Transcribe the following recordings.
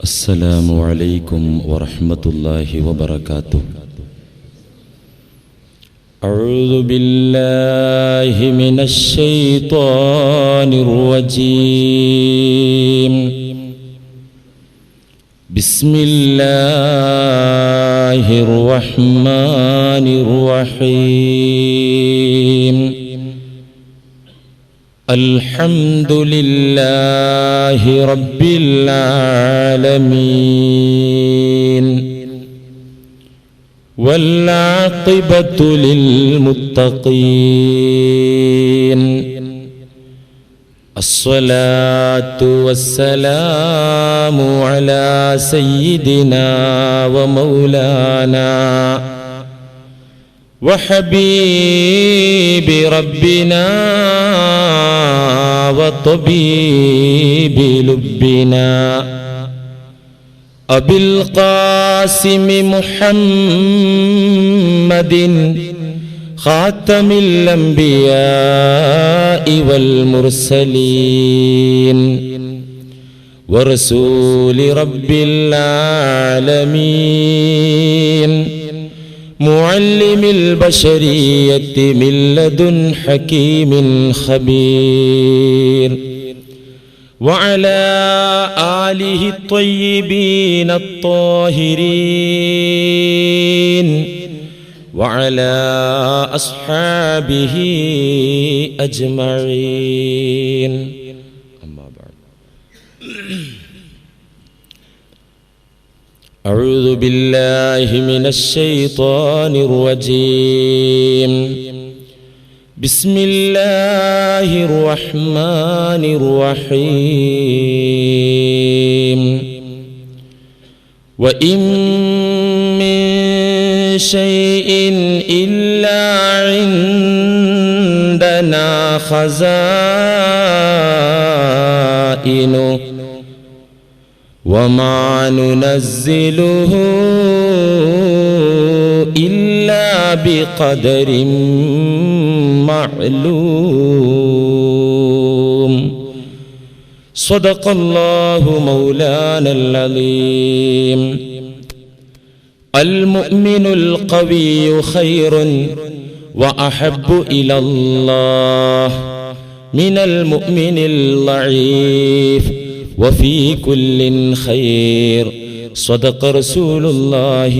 السلام عليكم ورحمة الله وبركاته. أعوذ بالله من الشيطان الرجيم. بسم الله الرحمن الرحيم. الحمد لله رب العالمين والعاقبة للمتقين. الصلاة والسلام على سيدنا ومولانا وحبيب ربنا وطبيب لبنا أبي القاسم محمد خاتم الأنبياء والمرسلين ورسول رب العالمين معلم البشرية من لدن حكيم خبير وعلى آله الطيبين الطاهرين وعلى أصحابه أجمعين. أما بعد، أعوذ بالله من الشيطان الرجيم. بسم الله الرحمن الرحيم. وإن من شيء إلا عندنا خزائنه وما ننزله إلا بقدر معلوم. صدق الله مولانا العظيم. المؤمن القوي خير وأحب إلى الله من المؤمن الضعيف وفي كل خير. صدق رسول الله.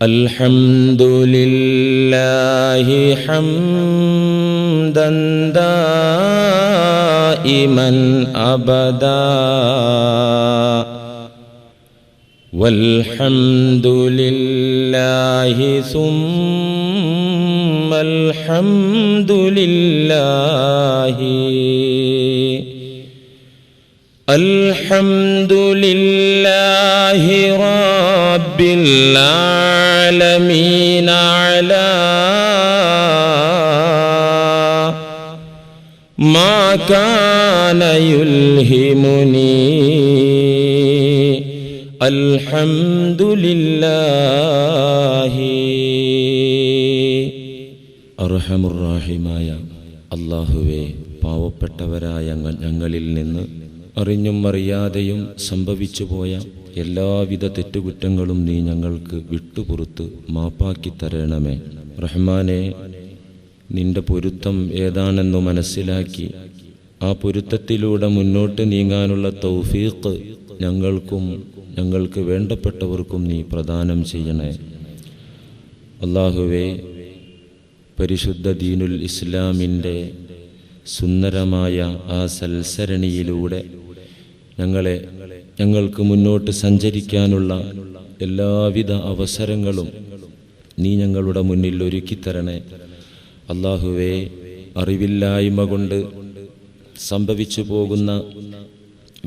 الحمد لله حمدا دائما أبدا والحمد لله ثم الحمد لله. الحمد لله رب العالمين على ما كان يلهمني. الحمد لله. അർഹമുർറാഹിമായ അല്ലാഹുവേ, പാവപ്പെട്ടവരായ ഞങ്ങളിൽ നിന്ന് അറിഞ്ഞും അറിയാതെയും സംഭവിച്ചു പോയ എല്ലാവിധ തെറ്റുകുറ്റങ്ങളും നീ ഞങ്ങൾക്ക് വിട്ടുപുറത്ത് മാപ്പാക്കി തരണമേ. റഹ്മാനെ, നിന്റെ പൊരുത്തം ഏതാണെന്നു മനസ്സിലാക്കി ആ പൊരുത്തത്തിലൂടെ മുന്നോട്ട് നീങ്ങാനുള്ള തൗഫീഖ് ഞങ്ങൾക്കും ഞങ്ങൾക്ക് വേണ്ടപ്പെട്ടവർക്കും നീ പ്രദാനം ചെയ്യണേ. അല്ലാഹുവേ, പരിശുദ്ധ ദീനുൽ ഇസ്ലാമിൻ്റെ സുന്ദരമായ ആ സൽസരണിയിലൂടെ ഞങ്ങൾക്ക് മുന്നോട്ട് സഞ്ചരിക്കാനുള്ള എല്ലാവിധ അവസരങ്ങളും നീ ഞങ്ങളുടെ മുന്നിൽ ഒരുക്കിത്തരണേ. അല്ലാഹുവേ, അറിവില്ലായ്മ കൊണ്ട് സംഭവിച്ചു പോകുന്ന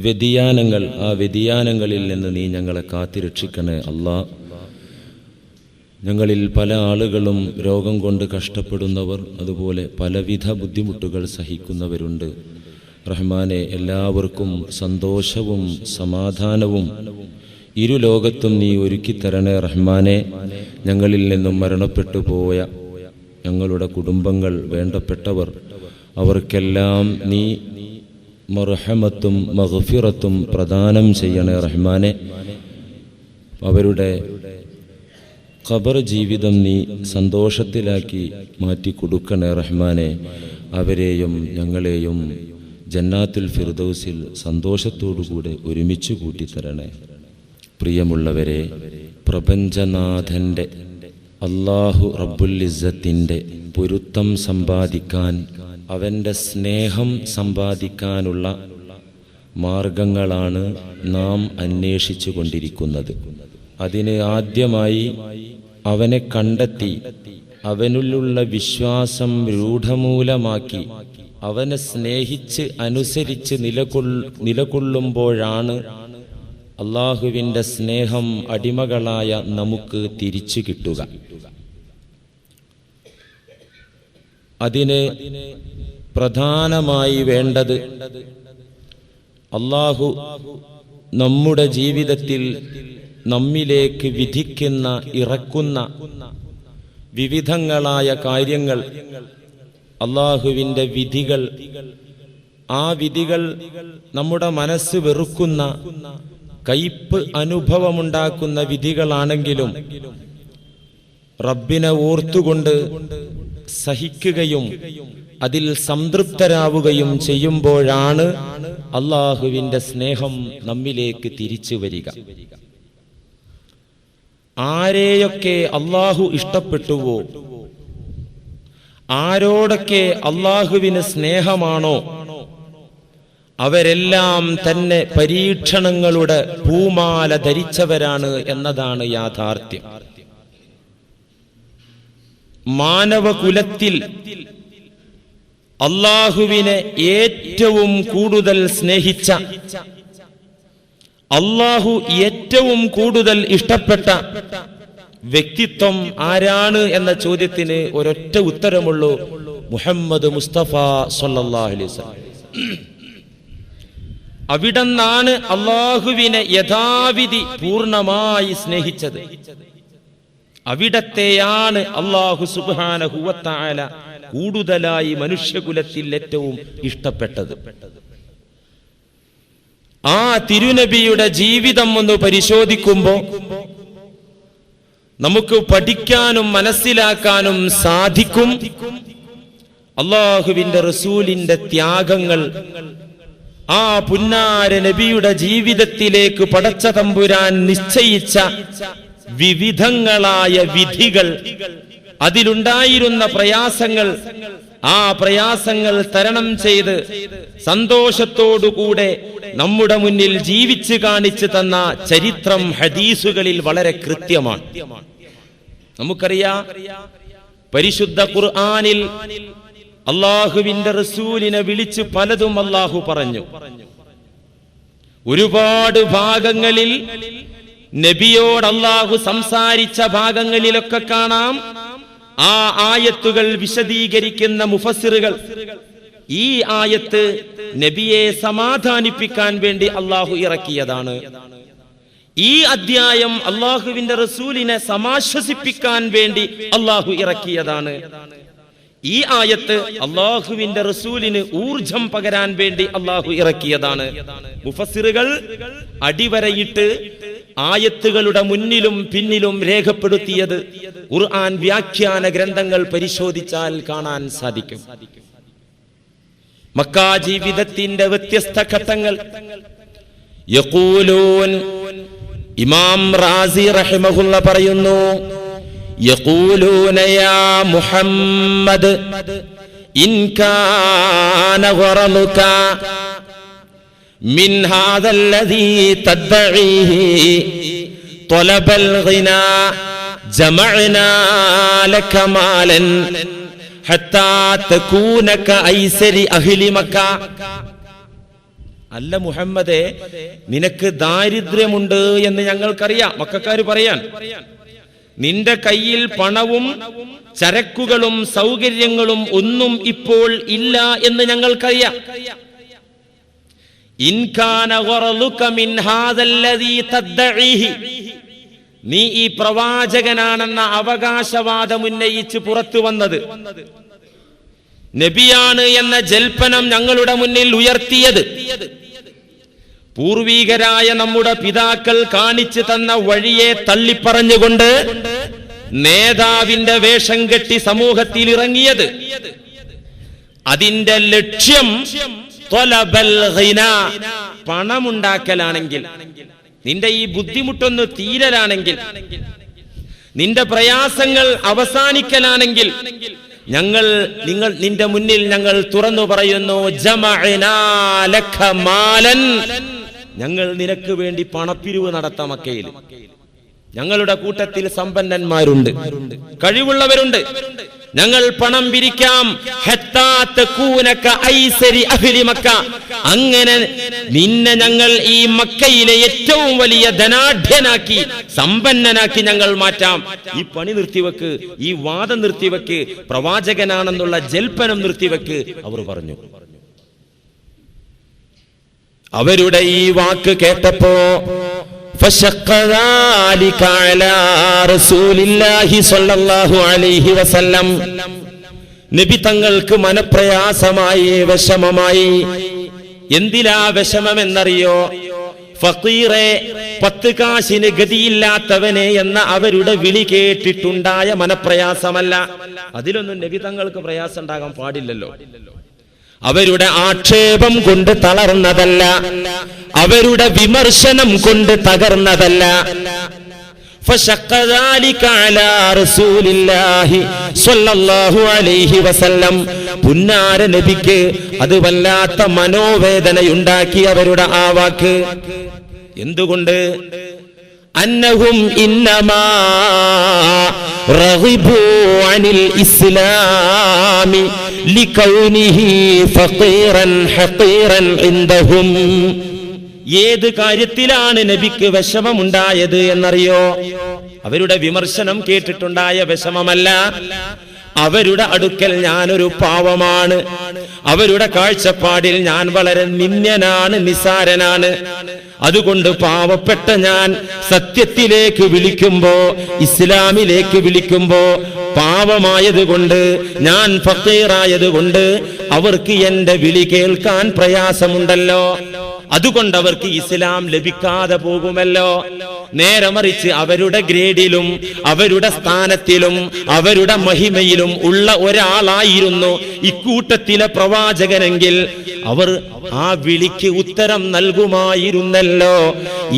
വ്യതിയാനങ്ങൾ, ആ വ്യതിയാനങ്ങളിൽ നിന്ന് നീ ഞങ്ങളെ കാത്തിരക്ഷിക്കണേ. അല്ലാഹ്, ഞങ്ങളിൽ പല ആളുകളും രോഗം കൊണ്ട് കഷ്ടപ്പെടുന്നവർ, അതുപോലെ പലവിധ ബുദ്ധിമുട്ടുകൾ സഹിക്കുന്നവരുണ്ട്. റഹ്മാനെ, എല്ലാവർക്കും സന്തോഷവും സമാധാനവും ഇരുലോകത്തും നീ ഒരുക്കിത്തരണേ. റഹ്മാനെ, ഞങ്ങളിൽ നിന്നും മരണപ്പെട്ടു പോയ ഞങ്ങളുടെ കുടുംബങ്ങൾ, വേണ്ടപ്പെട്ടവർ, അവർക്കെല്ലാം നീ മർഹമത്തും മഗ്ഫിറത്തും പ്രദാനം ചെയ്യണേ റഹ്മാനെ. അവരുടെ ഖബർ ജീവിതം നീ സന്തോഷത്തിലാക്കി മാറ്റിക്കൊടുക്കണേ റഹ്മാനെ. അവരെയും ഞങ്ങളെയും ജന്നാത്തുൽ ഫിർദൗസിൽ സന്തോഷത്തോടുകൂടെ ഒരുമിച്ച് കൂട്ടിത്തരണേ. പ്രിയമുള്ളവരെ, പ്രപഞ്ചനാഥൻ്റെ അല്ലാഹു റബ്ബുൽ ഇസ്സത്തിൻ്റെ പൊരുത്തം സമ്പാദിക്കാൻ, അവൻ്റെ സ്നേഹം സമ്പാദിക്കാനുള്ള മാർഗങ്ങളാണ് നാം അന്വേഷിച്ചു കൊണ്ടിരിക്കുന്നത്. അതിന് ആദ്യമായി അവനെ കണ്ടെത്തി അവനിലുള്ള വിശ്വാസം രൂഢമൂലമാക്കി അവനെ സ്നേഹിച്ച് അനുസരിച്ച് നിലകൊള്ളുമ്പോഴാണ് അള്ളാഹുവിൻ്റെ സ്നേഹം അടിമകളായ നമുക്ക് തിരിച്ചു കിട്ടുക. അതിന് പ്രധാനമായി വേണ്ടത് അള്ളാഹു നമ്മുടെ ജീവിതത്തിൽ നമ്മിലേക്ക് വിധിക്കുന്ന, ഇറക്കുന്ന വിവിധങ്ങളായ കാര്യങ്ങൾ, അള്ളാഹുവിൻ്റെ വിധികൾ, ആ വിധികൾ നമ്മുടെ മനസ്സ് വെറുക്കുന്ന, കയ്പ് അനുഭവമുണ്ടാക്കുന്ന വിധികളാണെങ്കിലും റബ്ബിനെ ഓർത്തുകൊണ്ട് സഹിക്കുകയും അതിൽ സംതൃപ്തരാവുകയും ചെയ്യുമ്പോഴാണ് അള്ളാഹുവിൻ്റെ സ്നേഹം നമ്മിലേക്ക് തിരിച്ചു വരിക. ആരെയൊക്കെ അള്ളാഹു ഇഷ്ടപ്പെട്ടുവോ, ആരോടൊക്കെ അള്ളാഹുവിന് സ്നേഹമാണോ, അവരെല്ലാം തന്നെ പരീക്ഷണങ്ങളുടെ പൂമാല ധരിച്ചവരാണ് എന്നതാണ് യാഥാർത്ഥ്യം. മാനവകുലത്തിൽ അള്ളാഹുവിനെ ഏറ്റവും കൂടുതൽ സ്നേഹിച്ച, അള്ളാഹു ഏറ്റവും കൂടുതൽ ഇഷ്ടപ്പെട്ട വ്യക്തിത്വം ആരാണ് എന്ന ചോദ്യത്തിന് ഒരൊറ്റ ഉത്തരമുള്ളൂ: മുഹമ്മദ് മുസ്തഫ സ്വല്ലല്ലാഹു അലൈഹി വസല്ലം. അവിടെന്നാണ് അള്ളാഹുവിനെ യഥാവിധി പൂർണ്ണമായി സ്നേഹിച്ചത്. അവിടത്തെയാണ് അള്ളാഹു സുബ്ഹാനഹു വ തആല കൂടുതലായി മനുഷ്യകുലത്തിൽ ഏറ്റവും ഇഷ്ടപ്പെട്ടത്. ആ തിരുനബിയുടെ ജീവിതം ഒന്ന് പരിശോധിക്കുമ്പോൾ നമുക്ക് പഠിക്കാനും മനസ്സിലാക്കാനും സാധിക്കും. അള്ളാഹുവിന്റെ റസൂലിന്റെ ത്യാഗങ്ങൾ, ആ പുന്നാര നബിയുടെ ജീവിതത്തിലേക്ക് പടച്ച തമ്പുരാൻ നിശ്ചയിച്ച വിവിധങ്ങളായ വിധികൾ, അതിലുണ്ടായിരുന്ന പ്രയാസങ്ങൾ, ആ പ്രയാസങ്ങൾ തരണം ചെയ്ത് സന്തോഷത്തോടുകൂടെ നമ്മുടെ മുന്നിൽ ജീവിച്ച് കാണിച്ചു തന്ന ചരിത്രം ഹദീസുകളിൽ വളരെ കൃത്യമാണ്. നമുക്കറിയാം, പരിശുദ്ധ ഖുർആനിൽ അള്ളാഹുവിന്റെ റസൂലിനെ വിളിച്ച് പലതും അള്ളാഹു പറഞ്ഞു. ഒരുപാട് ഭാഗങ്ങളിൽ നബിയോട് അള്ളാഹു സംസാരിച്ച ഭാഗങ്ങളിലൊക്കെ കാണാം ആ ആയത്തുകൾ വിശദീകരിക്കുന്ന മുഫസ്സിറുകൾ ഈ ആയത്ത് നബിയെ സമാധാനിപ്പിക്കാൻ വേണ്ടി അള്ളാഹു ഇറക്കിയതാണ്, ഈ അധ്യായം അള്ളാഹുവിന്റെ റസൂലിനെ സമാശ്വസിപ്പിക്കാൻ വേണ്ടി അള്ളാഹു ഇറക്കിയതാണ്, ഈ ആയത്ത് അള്ളാഹുവിന്റെ റസൂലിന് ഊർജം പകരാൻ വേണ്ടി അള്ളാഹു ഇറക്കിയതാണ്. മുഫസ്സിറുകൾ അടിവരയിട്ട് ആയത്തുകളുടെ മുന്നിലും പിന്നിലും രേഖപ്പെടുത്തിയത് ഖുർആൻ വ്യാഖ്യാന ഗ്രന്ഥങ്ങൾ പരിശോധിച്ചാൽ കാണാൻ സാധിക്കും. മക്കാ ജീവിതത്തിന്റെ വ്യത്യസ്ത ഘട്ടങ്ങൾ യഖൂലൂൻ, ഇമാം റാസി റഹിമഹുല്ല പറയുന്നു, യഖൂലൂന യാ മുഹമ്മദ് ഇൻ കാന ഗറലുക മിൻ ഹാദല്ലദീ തദ്ഈഹി ത്വലബൽ ഗിനാ ജമഅനാ ലക മാലൻ ഹത്താ തകൂന കഐസരി അഹ്ലി മക്ക. അല്ല മുഹമ്മദേ, നിനക്ക് ദാരിദ്ര്യമുണ്ട് എന്ന് ഞങ്ങൾക്കറിയാം. മക്കക്കാര് പറയാൻ, നിന്റെ കയ്യിൽ പണവും ചരക്കുകളും സൗകര്യങ്ങളും ഒന്നും ഇപ്പോൾ ഇല്ല എന്ന് ഞങ്ങൾക്കറിയാം. ഇൻ കാന ഗറലുക മിൻ ഹാദല്ലദീ തദ്ഈഹി, നീ ഈ പ്രവാചകനാണെന്ന അവകാശവാദം ഉന്നയിച്ച് പുറത്തു വന്നത് നബിയാണ് എന്ന ജൽപ്പനം ഞങ്ങളുടെ മുന്നിൽ ഉയർത്തിയത് പൂർവീകരായ നമ്മുടെ പിതാക്കൾ കാണിച്ചു തന്ന വഴിയെ തള്ളിപ്പറഞ്ഞുകൊണ്ട് നേതാവിന്റെ വേഷം കെട്ടി സമൂഹത്തിൽ ഇറങ്ങിയത്. അതിന്റെ ലക്ഷ്യം പണമുണ്ടാക്കലാണെങ്കിൽ, നിന്റെ ഈ ബുദ്ധിമുട്ടൊന്ന് തീരലാണെങ്കിൽ, നിന്റെ പ്രയാസങ്ങൾ അവസാനിക്കലാണെങ്കിൽ നിന്റെ മുന്നിൽ ഞങ്ങൾ തുറന്നു പറയുന്നു, ജമഅനാ ലക മാലൻ, ഞങ്ങൾ നിനക്ക് വേണ്ടി പണപ്പിരിവ് നടത്താം. മക്കയിൽ ഞങ്ങളുടെ കൂട്ടത്തിൽ സമ്പന്നന്മാരുണ്ട്, കഴിവുള്ളവരുണ്ട്, ഞങ്ങൾ പണം പിരിക്കാം. അങ്ങനെ നിന്നെ ഞങ്ങൾ ഈ മക്കയിലെ ഏറ്റവും വലിയ ധനാഢ്യനാക്കി, സമ്പന്നനാക്കി ഞങ്ങൾ മാറ്റാം. ഈ പണി നിർത്തിവെക്ക്, ഈ വാദം നിർത്തിവെക്ക്, പ്രവാചകനാണെന്നുള്ള ജൽപ്പനം നിർത്തിവെക്ക് അവർ പറഞ്ഞു. അവരുടെ ഈ വാക്ക് കേട്ടപ്പോ നബി തങ്ങൾക്ക് മനപ്രയാസമായി, വിഷമമായി. എന്തിലാ വിഷമമെന്നറിയോ? ഫഖീറെ, 10 കാശിന് ഗതിയില്ലാത്തവനെ എന്ന അവരുടെ വിളി കേട്ടിട്ടുണ്ടായ മനപ്രയാസമല്ല. അതിലൊന്നും നബി തങ്ങൾക്ക് പ്രയാസം ഉണ്ടാകാൻ പാടില്ലല്ലോ. അവരുടെ ആക്ഷേപം കൊണ്ട് തളർന്നതല്ല, അവരുടെ വിമർശനം കൊണ്ട് തകർന്നതല്ല. പുന്നാര നബിക്ക് അത് വല്ലാത്ത മനോവേദനയുണ്ടാക്കി അവരുടെ ആ വാക്ക്. എന്തുകൊണ്ട്? അന്നഹും ഇന്നമാ റഗിബു അനിൽ ഇസ്ലാമി ലികൗനിഹി ഫഖീറൻ ഹഖീറൻ ഇൻദഹും. ഏത് കാര്യത്തിലാണ് നബിക്ക് വിഷമമുണ്ടായത് എന്നറിയോ? അവരുടെ വിമർശനം കേട്ടിട്ടുണ്ടായ വിഷമമല്ല. അവരുടെ അടുക്കൽ ഞാനൊരു പാവമാണ്, അവരുടെ കാഴ്ചപ്പാടിൽ ഞാൻ വളരെ നിന്ദ്യനാണ്, നിസാരനാണ്. അതുകൊണ്ട് പാവപ്പെട്ട ഞാൻ സത്യത്തിലേക്ക് വിളിക്കുമ്പോ, ഇസ്ലാമിലേക്ക് വിളിക്കുമ്പോ, പാവമായതുകൊണ്ട്, ഞാൻ ഫഖീറായതുകൊണ്ട് അവർക്ക് എന്റെ വിളി കേൾക്കാൻ പ്രയാസമുണ്ടല്ലോ. അതുകൊണ്ട് അവർക്ക് ഇസ്ലാം ലഭിക്കാതെ പോകുമല്ലോ. നേരെ മറിച്ച് അവരുടെ ഗ്രേഡിലും അവരുടെ സ്ഥാനത്തിലും അവരുടെ മഹിമയിലും ഉള്ള ഒരാളായിരുന്നു ഇക്കൂട്ടത്തിലെ പ്രവാചകനെങ്കിൽ അവർ ആ വിളിക്ക് ഉത്തരം നൽകുമായിരുന്നല്ലോ.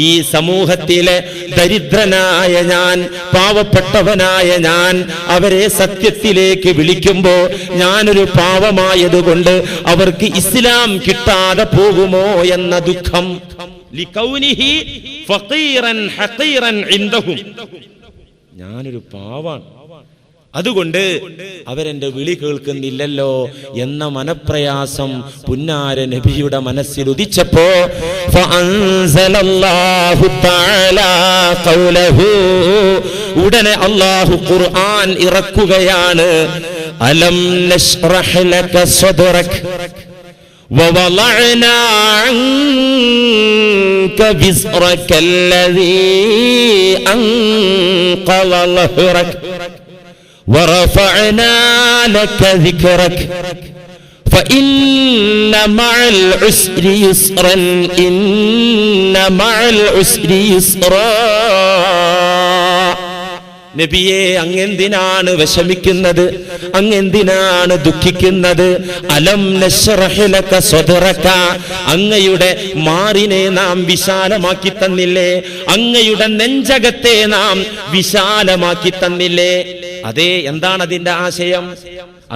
ഈ സമൂഹത്തിലെ ദരിദ്രനായ ഞാൻ, പാവപ്പെട്ടവനായ ഞാൻ അവരെ സത്യത്തിലേക്ക് വിളിക്കുമ്പോ ഞാനൊരു പാവമായതുകൊണ്ട് അവർക്ക് ഇസ്ലാം കിട്ടാതെ പോകുമോ എന്ന ദുഃഖം. ലികൗനിഹി ഫഖീറൻ ഹഖീറൻ ഇൻദഹും, ഞാനൊരു പാവാണ്, അതുകൊണ്ട് അവരെന്റെ വിളി കേൾക്കുന്നില്ലല്ലോ എന്ന മനപ്രയാസം പുന്നാര നബിയുടെ മനസ്സിൽ ഉദിച്ചപ്പോ ഫഅൻസലല്ലാഹു തആലാ ഖൗലഹു, ഉടനെ അല്ലാഹു ഖുർആൻ ഇറക്കുകയാണ്. അലം നശ്റഹ് ലക സദ്റക ووضعنا عنك وزرك الذي أنقض ظهرك ورفعنا لك ذكرك فإن مع العسر يسرا إن مع العسر يسرا. നബിയെ, അങ്ങെന്തിനാണ് വിഷമിക്കുന്നത്? അങ്ങെന്തിനാണ് ദുഃഖിക്കുന്നത്? അലം നശ്റഹ് ലക സദ്റക, അങ്ങയുടെ മാറിനെ നാം വിശാലമാക്കി തന്നില്ലേ? അങ്ങയുടെ നെഞ്ചകത്തെ നാം വിശാലമാക്കി തന്നില്ലേ? അതെ, എന്താണ് അതിന്റെ ആശയം?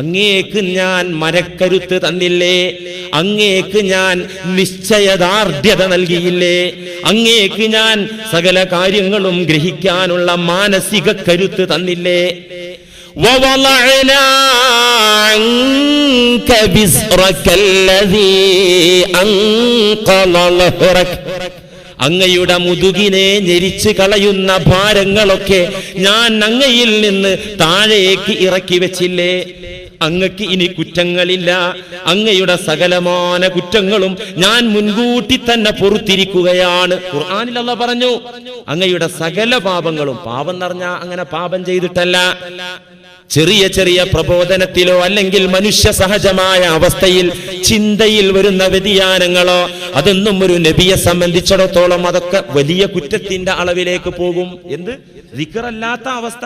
അങ്ങേക്ക് ഞാൻ മനക്കരുത്ത് തന്നില്ലേ? അങ്ങേക്ക് ഞാൻ നിശ്ചയദാർഢ്യത നൽകിയില്ലേ? അങ്ങേക്ക് ഞാൻ സകല കാര്യങ്ങളും ഗ്രഹിക്കാനുള്ള മാനസിക കരുത്ത് തന്നില്ലേ? وَوَضَعْنَا عَنكَ وِزْرَكَ الَّذِي أَنقَضَ ظَهْرَكَ, അങ്ങയുടെ മുതുകിനെ ഞെരിച്ചു കളയുന്ന ഭാരങ്ങളൊക്കെ ഞാൻ അങ്ങയിൽ നിന്ന് താഴേക്ക് ഇറക്കി വെച്ചില്ലേ? അങ്ങക്ക് ഇനി കുറ്റങ്ങളില്ല. അങ്ങയുടെ സകലമാന കുറ്റങ്ങളും ഞാൻ മുൻകൂട്ടി തന്നെ പൊറുത്തിരിക്കുകയാണ്. ഖുർആനിൽ അല്ലാഹു പറഞ്ഞു, അങ്ങയുടെ സകല പാപങ്ങളും, പാപം എന്ന് പറഞ്ഞാൽ അങ്ങനെ പാപം ചെയ്തിട്ടല്ല, ചെറിയ ചെറിയ പ്രബോധനത്തിലോ അല്ലെങ്കിൽ മനുഷ്യ സഹജമായ അവസ്ഥയിൽ ചിന്തയിൽ വരുന്ന വ്യതിയാനങ്ങളോ അതൊന്നും ഒരു നബിയെ സംബന്ധിച്ചിടത്തോളം അതൊക്കെ വലിയ കുറ്റത്തിന്റെ അളവിലേക്ക് പോകും. എന്ത് ദിക്റല്ലാത്ത അവസ്ഥ,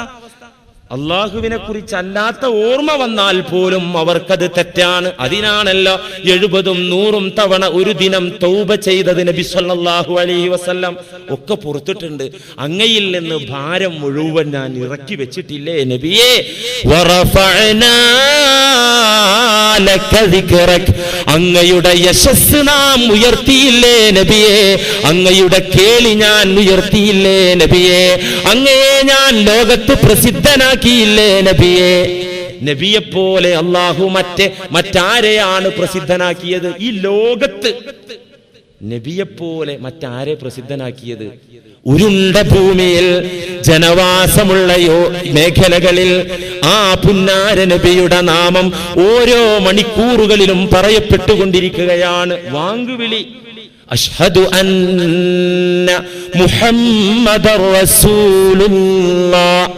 അള്ളാഹുവിനെ കുറിച്ചല്ലാത്ത ഓർമ്മ വന്നാൽ പോലും അവർക്കത് തെറ്റാണ്. അതിനാണല്ലോ 70ഉം 100ഉം തവണ ഒരു ദിനം തൗബ ചെയ്തത് നബി സല്ലല്ലാഹു അലൈഹി വസല്ലം ഒക്കെ പുറത്തിട്ടുണ്ട്. അങ്ങയിൽ നിന്ന് ഭാരം മുഴുവൻ ഞാൻ ഇറക്കി വെച്ചിട്ടില്ലേ നബിയേ. വറഫഅനാ ലക ദിക്റക, അങ്ങയുടെ യശസ് നാം ഉയർത്തിയില്ലേ നബിയേ, അങ്ങയുടെ കേളി ഞാൻ ഉയർത്തിയില്ലേ നബിയേ, അങ്ങയെ ഞാൻ ലോകത്ത് പ്രസിദ്ധനാക്കിയില്ലേ നബിയേ. നബിയെപ്പോലെ അള്ളാഹു മറ്റാരെയാണ് പ്രസിദ്ധനാക്കിയത് ഈ ലോകത്ത്? നബിയെപ്പോലെ മറ്റാരെ പ്രസിദ്ധനാക്കിയത്? ഉരുണ്ട ഭൂമിയിൽ ജനവാസമുള്ള മേഖലകളിൽ ആ പുന്നാര നബിയുടെ നാമം ഓരോ മണിക്കൂറുകളിലും പറയപ്പെട്ടുകൊണ്ടിരിക്കുകയാണ്. വാങ്കുവിളി അഷ്ഹദു അന്ന മുഹമ്മദർ റസൂലുള്ളാഹ്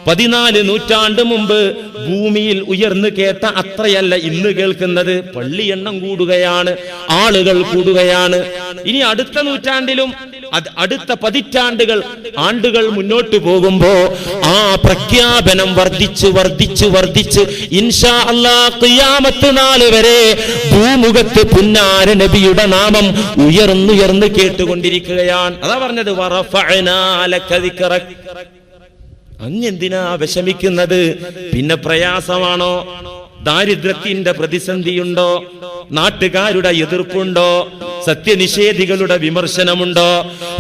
14 നൂറ്റാണ്ട് മുമ്പ് ഭൂമിയിൽ ഉയർന്നു കേട്ട അത്രയല്ല ഇന്ന് കേൾക്കുന്നത്. പള്ളി എണ്ണം കൂടുകയാണ്, ആളുകൾ കൂടുകയാണ്. ഇനി അടുത്ത നൂറ്റാണ്ടിലും അടുത്ത ആണ്ടുകൾ മുന്നോട്ട് പോകുമ്പോ ആ പ്രഖ്യാപനം വർദ്ധിച്ച് ഇൻഷാ അല്ലാഹ് ഖിയാമത്ത് നാൾ വരെ ഭൂമുഖത്ത് പുന്നാര നബിയുടെ നാമം ഉയർന്നുയർന്ന് കേട്ടുകൊണ്ടിരിക്കുകയാണ്. അതാ പറഞ്ഞത് വറഫഅനാ ലക ദിക്റക. അങ്ങെന്തിനാ വിഷമിക്കുന്നത്? പിന്നെ പ്രയാസമാണോ? ദാരിദ്ര്യത്തിന്റെ പ്രതിസന്ധിയുണ്ടോ? നാട്ടുകാരുടെ എതിർപ്പുണ്ടോ? സത്യനിഷേധികളുടെ വിമർശനമുണ്ടോ?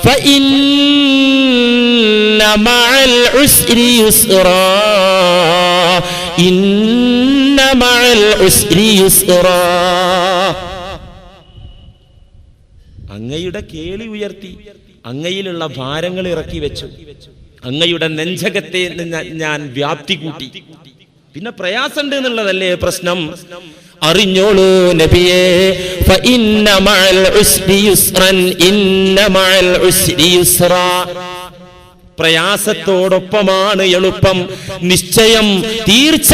ഫഇന്ന മഅൽ ഉസ്രി യുസ്റാ, ഇന്ന മഅൽ ഉസ്രി യുസ്റാ. അങ്ങയുടെ കേളി ഉയർത്തി, അങ്ങയിലുള്ള ഭാരങ്ങൾ ഇറക്കി വെച്ചു, അങ്ങയുടെ നെഞ്ചകത്തെ ഞാൻ വ്യാപ്തി കൂട്ടി. പിന്നെ പ്രയാസമുണ്ട് എന്നുള്ളതല്ലേ പ്രശ്നം? അറിഞ്ഞോളൂ നബിയേ, ഫഇന്ന മഅൽ ഉസ്രി യുസ്റൻ, ഇന്ന മഅൽ ഉസ്രി യുസ്റാ. പ്രയാസത്തോടൊപ്പമാണ് എളുപ്പം, നിശ്ചയം, തീർച്ച.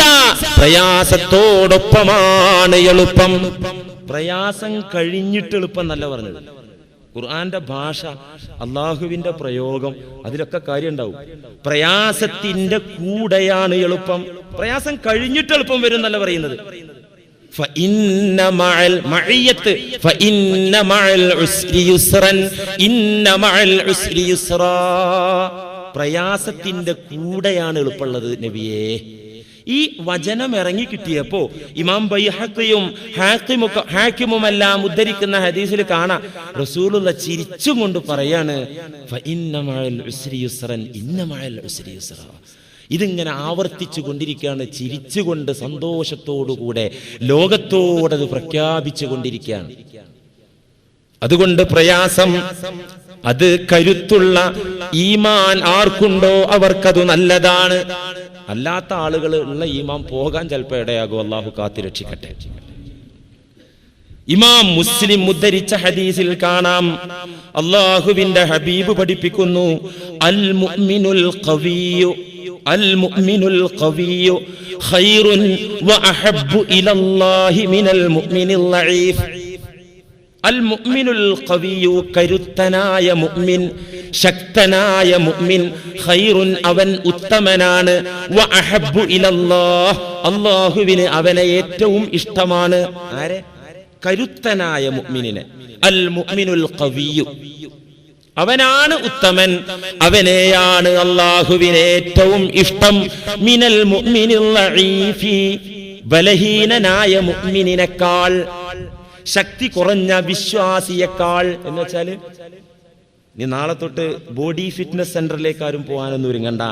പ്രയാസത്തോടൊപ്പമാണ് എളുപ്പം. പ്രയാസം കഴിഞ്ഞിട്ട് എളുപ്പം എന്നല്ല പറഞ്ഞത്. ഖുർആന്റെ ഭാഷ, അള്ളാഹുവിന്റെ പ്രയോഗം, അതിലൊക്കെ കാര്യം ഉണ്ടാവും. പ്രയാസത്തിന്റെ കൂടെയാണ് എളുപ്പം, പ്രയാസം കഴിഞ്ഞിട്ട് എളുപ്പം വരും എന്നല്ല പറയുന്നത്. ഫഇന്ന മഅൽ മഅയ്യത്ത്, ഫഇന്ന മഅൽ ഉസ്രി യുസ്റൻ, ഇന്ന മഅൽ ഉസ്രി യുസ്റാ. പ്രയാസത്തിന്റെ കൂടെയാണ് എളുപ്പമുള്ളത് നബിയേ. ഈ വചനം ഇറങ്ങി കിട്ടിയപ്പോ ഇമാം ബൈഹഖിയും ഹാക്കിമുമെല്ലാം ഉദ്ധരിക്കുന്ന ഹദീസിൽ കാണാം, റസൂലുള്ള ചിരിച്ചും കൊണ്ട് പറയാണ് ഫഇന്ന മഅൽ ഉസ്രി യുസ്റൻ, ഇന്ന മഅൽ ഉസ്രി യുസ്റാ. ഇതിങ്ങനെ ആവർത്തിച്ചു കൊണ്ടിരിക്കുകയാണ്, ചിരിച്ചുകൊണ്ട് സന്തോഷത്തോടുകൂടെ ലോകത്തോടത് പ്രഖ്യാപിച്ചു കൊണ്ടിരിക്കുകയാണ്. അതുകൊണ്ട് പ്രയാസം അത് കരുത്തുള്ള ഈമാൻ ആർക്കുണ്ടോ അവർക്കത് നല്ലതാണ്. അല്ലാത്ത ആളുകൾ ഉള്ള ഈമാൻ പോകാൻ ചിലപ്പോൾ ഇടയാകും. അള്ളാഹു കാത്തിരക്ഷിക്കട്ടെ. ഇമാം മുസ്ലിം ഉദ്ധരിച്ച ഹദീസിൽ കാണാം, അള്ളാഹുവിന്റെ ഹബീബ് പഠിപ്പിക്കുന്നു, അൽ മുഅ്മിനുൽ ഖവിയ്യു, അൽ മുഅ്മിനുൽ ഖവിയ്യു ഖൈറുൻ വ അഹബ്ബു ഇലല്ലാഹി മിനൽ മുഅ്മിനിൽ ലഈഫ്. അൽ മുഅ്മിനുൽ ഖവിയ്യു, കരുത്തനായ മുഅ്മിൻ, ശക്തനായ മുഅ്മിൻ, ഖൈറുൻ, അവൻ ഉത്തമനാണ്, വ അഹബ്ബു ഇലല്ലാഹ്, അല്ലാഹുവിന് അവനെ ഏറ്റവും ഇഷ്ടമാണ്. ആരെ? കരുത്തനായ മുഅ്മിനിനെ. അൽ മുഅ്മിനുൽ ഖവിയ്യു, അവനാണ് ഉത്തമൻ, അവനെയാണ് അല്ലാഹുവിന് ഏറ്റവും ഇഷ്ടം. മിനൽ മുഅ്മിനിൽ ലഈഫി, ബലഹീനനായ മുഅ്മിനിനേക്കാൾ, ശക്തി കുറഞ്ഞ വിശ്വാസിയേക്കാൾ. എന്ന് വെച്ചാല് നീ നാളെ തൊട്ട് ബോഡി ഫിറ്റ്നസ് സെന്ററിലേക്ക് ആരും പോകാനൊന്നും ഒരുങ്ങണ്ട.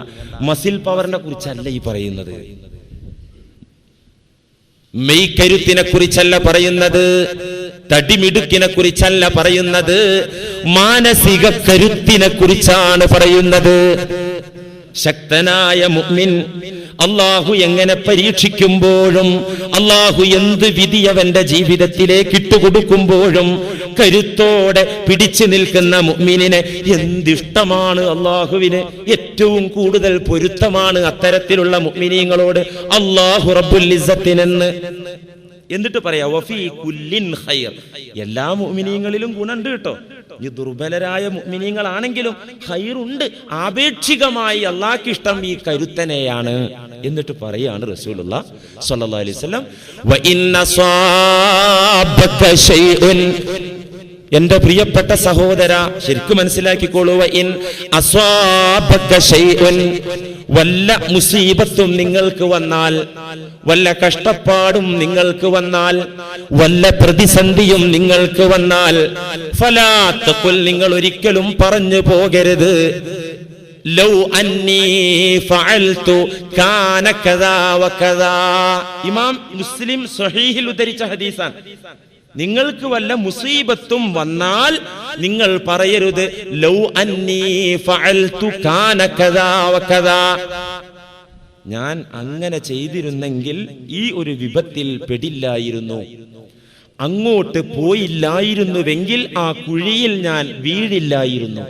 മസിൽ പവറിനെ കുറിച്ചല്ല ഈ പറയുന്നത്, മെയ്ക്കരുത്തിനെ കുറിച്ചല്ല പറയുന്നത്, തടിമിടുക്കിനെ കുറിച്ചല്ല പറയുന്നത്, മാനസിക കരുത്തിനെ കുറിച്ചാണ് പറയുന്നത്. ശക്തനായ മുഅ്മിൻ അല്ലാഹു എങ്ങനെ പരീക്ഷിക്കുമ്പോഴും അല്ലാഹു എന്ത് വിധി അവന്റെ ജീവിതത്തിലേക്ക് ഇട്ടുകൊടുക്കുമ്പോഴും കരുത്തോടെ പിടിച്ചു നിൽക്കുന്ന മുഅ്മിനിനെ എന്തിഷ്ടമാണ് അല്ലാഹുവിന്. ഏറ്റവും കൂടുതൽ പൊരുത്തമാണ് അത്തരത്തിലുള്ള മുഅ്മിനീങ്ങളോട് അല്ലാഹു റബ്ബുൽ ഇസ്സത്തിനെന്ന്. എന്നിട്ട് പറയാ വഫീ കുല്ലിൻ ഖൈർ, എല്ലാ മുഅ്മിനീങ്ങളിലും ഗുണമുണ്ട് കേട്ടോ. ഈ ദുർബലരായ മുഅ്മിനീങ്ങളാണെങ്കിലും ഖൈറുണ്ട്. ആപേക്ഷികമായി അല്ലാഹുവിന് ഇഷ്ടം ഈ കരുത്തനെയാണ്. എന്നിട്ട് പറയാണ് റസൂലുള്ളാഹി സ്വല്ലല്ലാഹു അലൈഹി വസല്ലം വ ഇന്ന സാബക ശൈഉൻ, എന്റെ പ്രിയപ്പെട്ട സഹോദര ശരിക്കും മനസ്സിലാക്കിക്കോളൂ, വ ഇൻ അസ്വാബക ശൈഉൻ, വല്ല മുസീബത്തും നിങ്ങൾക്ക് വന്നാൽ, വല്ല കഷ്ടപ്പാടും നിങ്ങൾക്ക് വന്നാൽ, വല്ല പ്രതിസന്ധിയും നിങ്ങൾക്ക് വന്നാൽ, ഫലാ തഖുൽ, നിങ്ങൾ ഒരിക്കലും പറഞ്ഞു പോകരുത് ലൗ അന്നീ ഫഅൽതു കാന കദാ വകദാ. ഇമാം മുസ്ലിം സ്വഹീഹിൽ ഉദ്ധരിച്ച ഹദീസാണ്. നിങ്ങൾക്ക് വല്ല മുസീബത്തും വന്നാൽ നിങ്ങൾ പറയരുത് ലൗ അന്നീ ഫഅൽതു കാന കദാ വകദാ, ഞാൻ അങ്ങനെ ചെയ്തിരുന്നെങ്കിൽ ഈ ഒരു വിപത്തിൽ പെടില്ലായിരുന്നു, അങ്ങോട്ട് പോയില്ലായിരുന്നുവെങ്കിൽ ആ കുഴിയിൽ ഞാൻ വീഴില്ലായിരുന്നു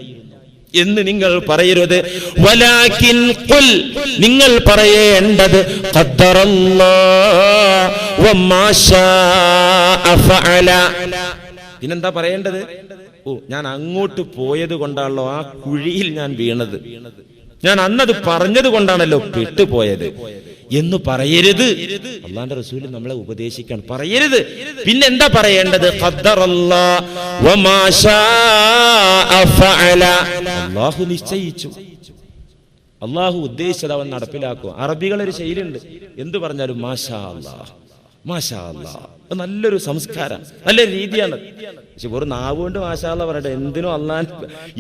എന്ന് നിങ്ങൾ പറയരുത്. വലാകിൻ ഖുൽ, നിങ്ങൾ പറയേണ്ടത് ഖദ്ദറല്ലാഹു വമാ ശാഅ ഫഅല. പിന്നെന്താ പറയേണ്ടത്? ഞാൻ അങ്ങോട്ട് പോയത് കൊണ്ടാണല്ലോ ആ കുഴിയിൽ ഞാൻ വീണത്, ഞാൻ അന്നത് പറഞ്ഞത് കൊണ്ടാണല്ലോ പെട്ടുപോയത് എന്ന് പറയരുത്. അല്ലാഹുവിന്റെ റസൂൽ നമ്മളെ ഉപദേശിക്കാൻ പറയരുത്. പിന്നെന്താ പറയേണ്ടത്? ഖദ്ദറല്ലാഹു വമാ ശാഅ ഫഅല, അല്ലാഹു നിശ്ചയിച്ചു, അല്ലാഹു ഉദ്ദേശിച്ചത് അവൻ നടപ്പിലാക്കും. അറബികളൊരു ശൈലിയുണ്ട്, എന്ത് പറഞ്ഞാലും മാഷാ അല്ലാഹ് മാഷാ അല്ലാഹ്, നല്ലൊരു സംസ്കാരം, നല്ലൊരു രീതിയാണ്. പക്ഷെ ഒരു നാവുകൊണ്ട് മാഷാ അല്ലാഹ് പറയട്ടെ,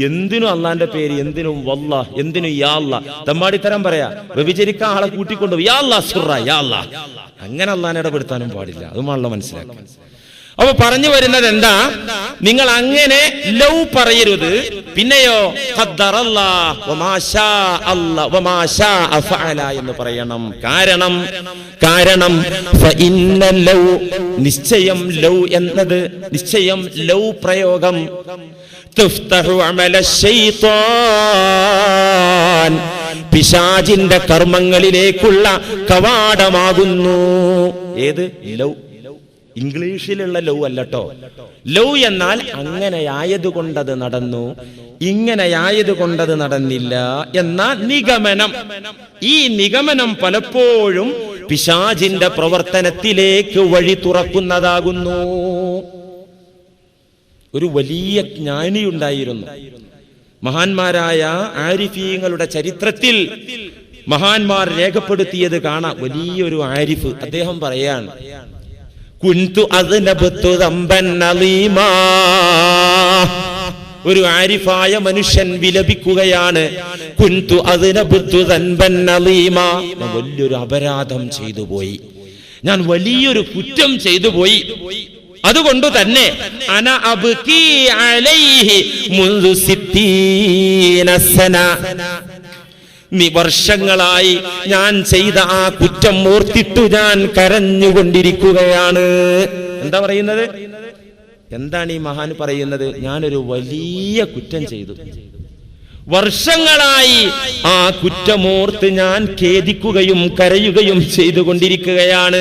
എന്തിനും അള്ളാന്റെ പേര്, എന്തിനും വല്ലാഹ്, എന്തിനും യാ അല്ലാഹ്. തമ്മാടിത്തരം പറയാ, വ്യഭിചരിക്കാൻ ആളെ കൂട്ടിക്കൊണ്ടു യാ അല്ലാഹ് സുറ യാ അല്ലാഹ്, അങ്ങനെ അള്ളാനെ ഇടപെടുത്താനും പാടില്ല. അതുമാണല്ലോ മനസ്സിലാക്കാൻ. അപ്പൊ പറഞ്ഞു വരുന്നത് എന്താ? നിങ്ങൾ അങ്ങനെ ലൗ പറയരുത്. പിന്നെയോ ഖദ്ദറല്ലാഹു വമാ ശാഅ അല്ലാഹു വമാ ശാഅ ഫഅല എന്ന് പറയണം. കാരണം ഫഇന്ന ലൗ, നിശ്ചയം ലൗ എന്നത്, നിശ്ചയം ലൗ പ്രയോഗം തുഫ്തഹു അമല ശൈത്താൻ, പിശാചിന്റെ കർമ്മങ്ങളിലേക്കുള്ള കവാടമാകുന്നു. ഏത് ലൗ? ഇംഗ്ലീഷിലുള്ള ലൗ അല്ലട്ടോ. ലൗ എന്നാൽ അങ്ങനെയായതുകൊണ്ടത് നടന്നു, ഇങ്ങനെയായതുകൊണ്ടത് നടന്നില്ല എന്ന നിഗമനം. ഈ നിഗമനം പലപ്പോഴും പിശാചിന്റെ പ്രവർത്തനത്തിലേക്ക് വഴി തുറക്കുന്നതാകുന്നു. ഒരു വലിയ ജ്ഞാനിയുണ്ടായിരുന്നു. മഹാന്മാരായ ആരിഫീങ്ങളുടെ ചരിത്രത്തിൽ മഹാന്മാർ രേഖപ്പെടുത്തിയത് കാണാം. വലിയൊരു ആരിഫ്, അദ്ദേഹം പറയാണ്, കുൻതു അദ്നബതു ദംബൻ അലീമാ. ഒരു ആരിഫായ മനുഷ്യൻ വിലപിക്കുകയാണ്, കുൻതു അദ്നബതു ദംബൻ അലീമാ, ഞാൻ വലിയൊരു അപരാധം ചെയ്തു പോയി, ഞാൻ വലിയൊരു കുറ്റം ചെയ്തു പോയി. അതുകൊണ്ട് തന്നെ അന അബ്കി അലൈഹി മുൻദു 60 സന, വർഷങ്ങളായി ഞാൻ ചെയ്ത ആ കുറ്റം ഓർത്തിട്ടു ഞാൻ കരഞ്ഞുകൊണ്ടിരിക്കുകയാണ്. എന്താ പറയുന്നത്? എന്താണ് ഈ മഹാൻ പറയുന്നത്? ഞാനൊരു വലിയ കുറ്റം ചെയ്തു, വർഷങ്ങളായി ആ കുറ്റമോർത്ത് ഞാൻ ഖേദിക്കുകയും കരയുകയും ചെയ്തുകൊണ്ടിരിക്കുകയാണ്.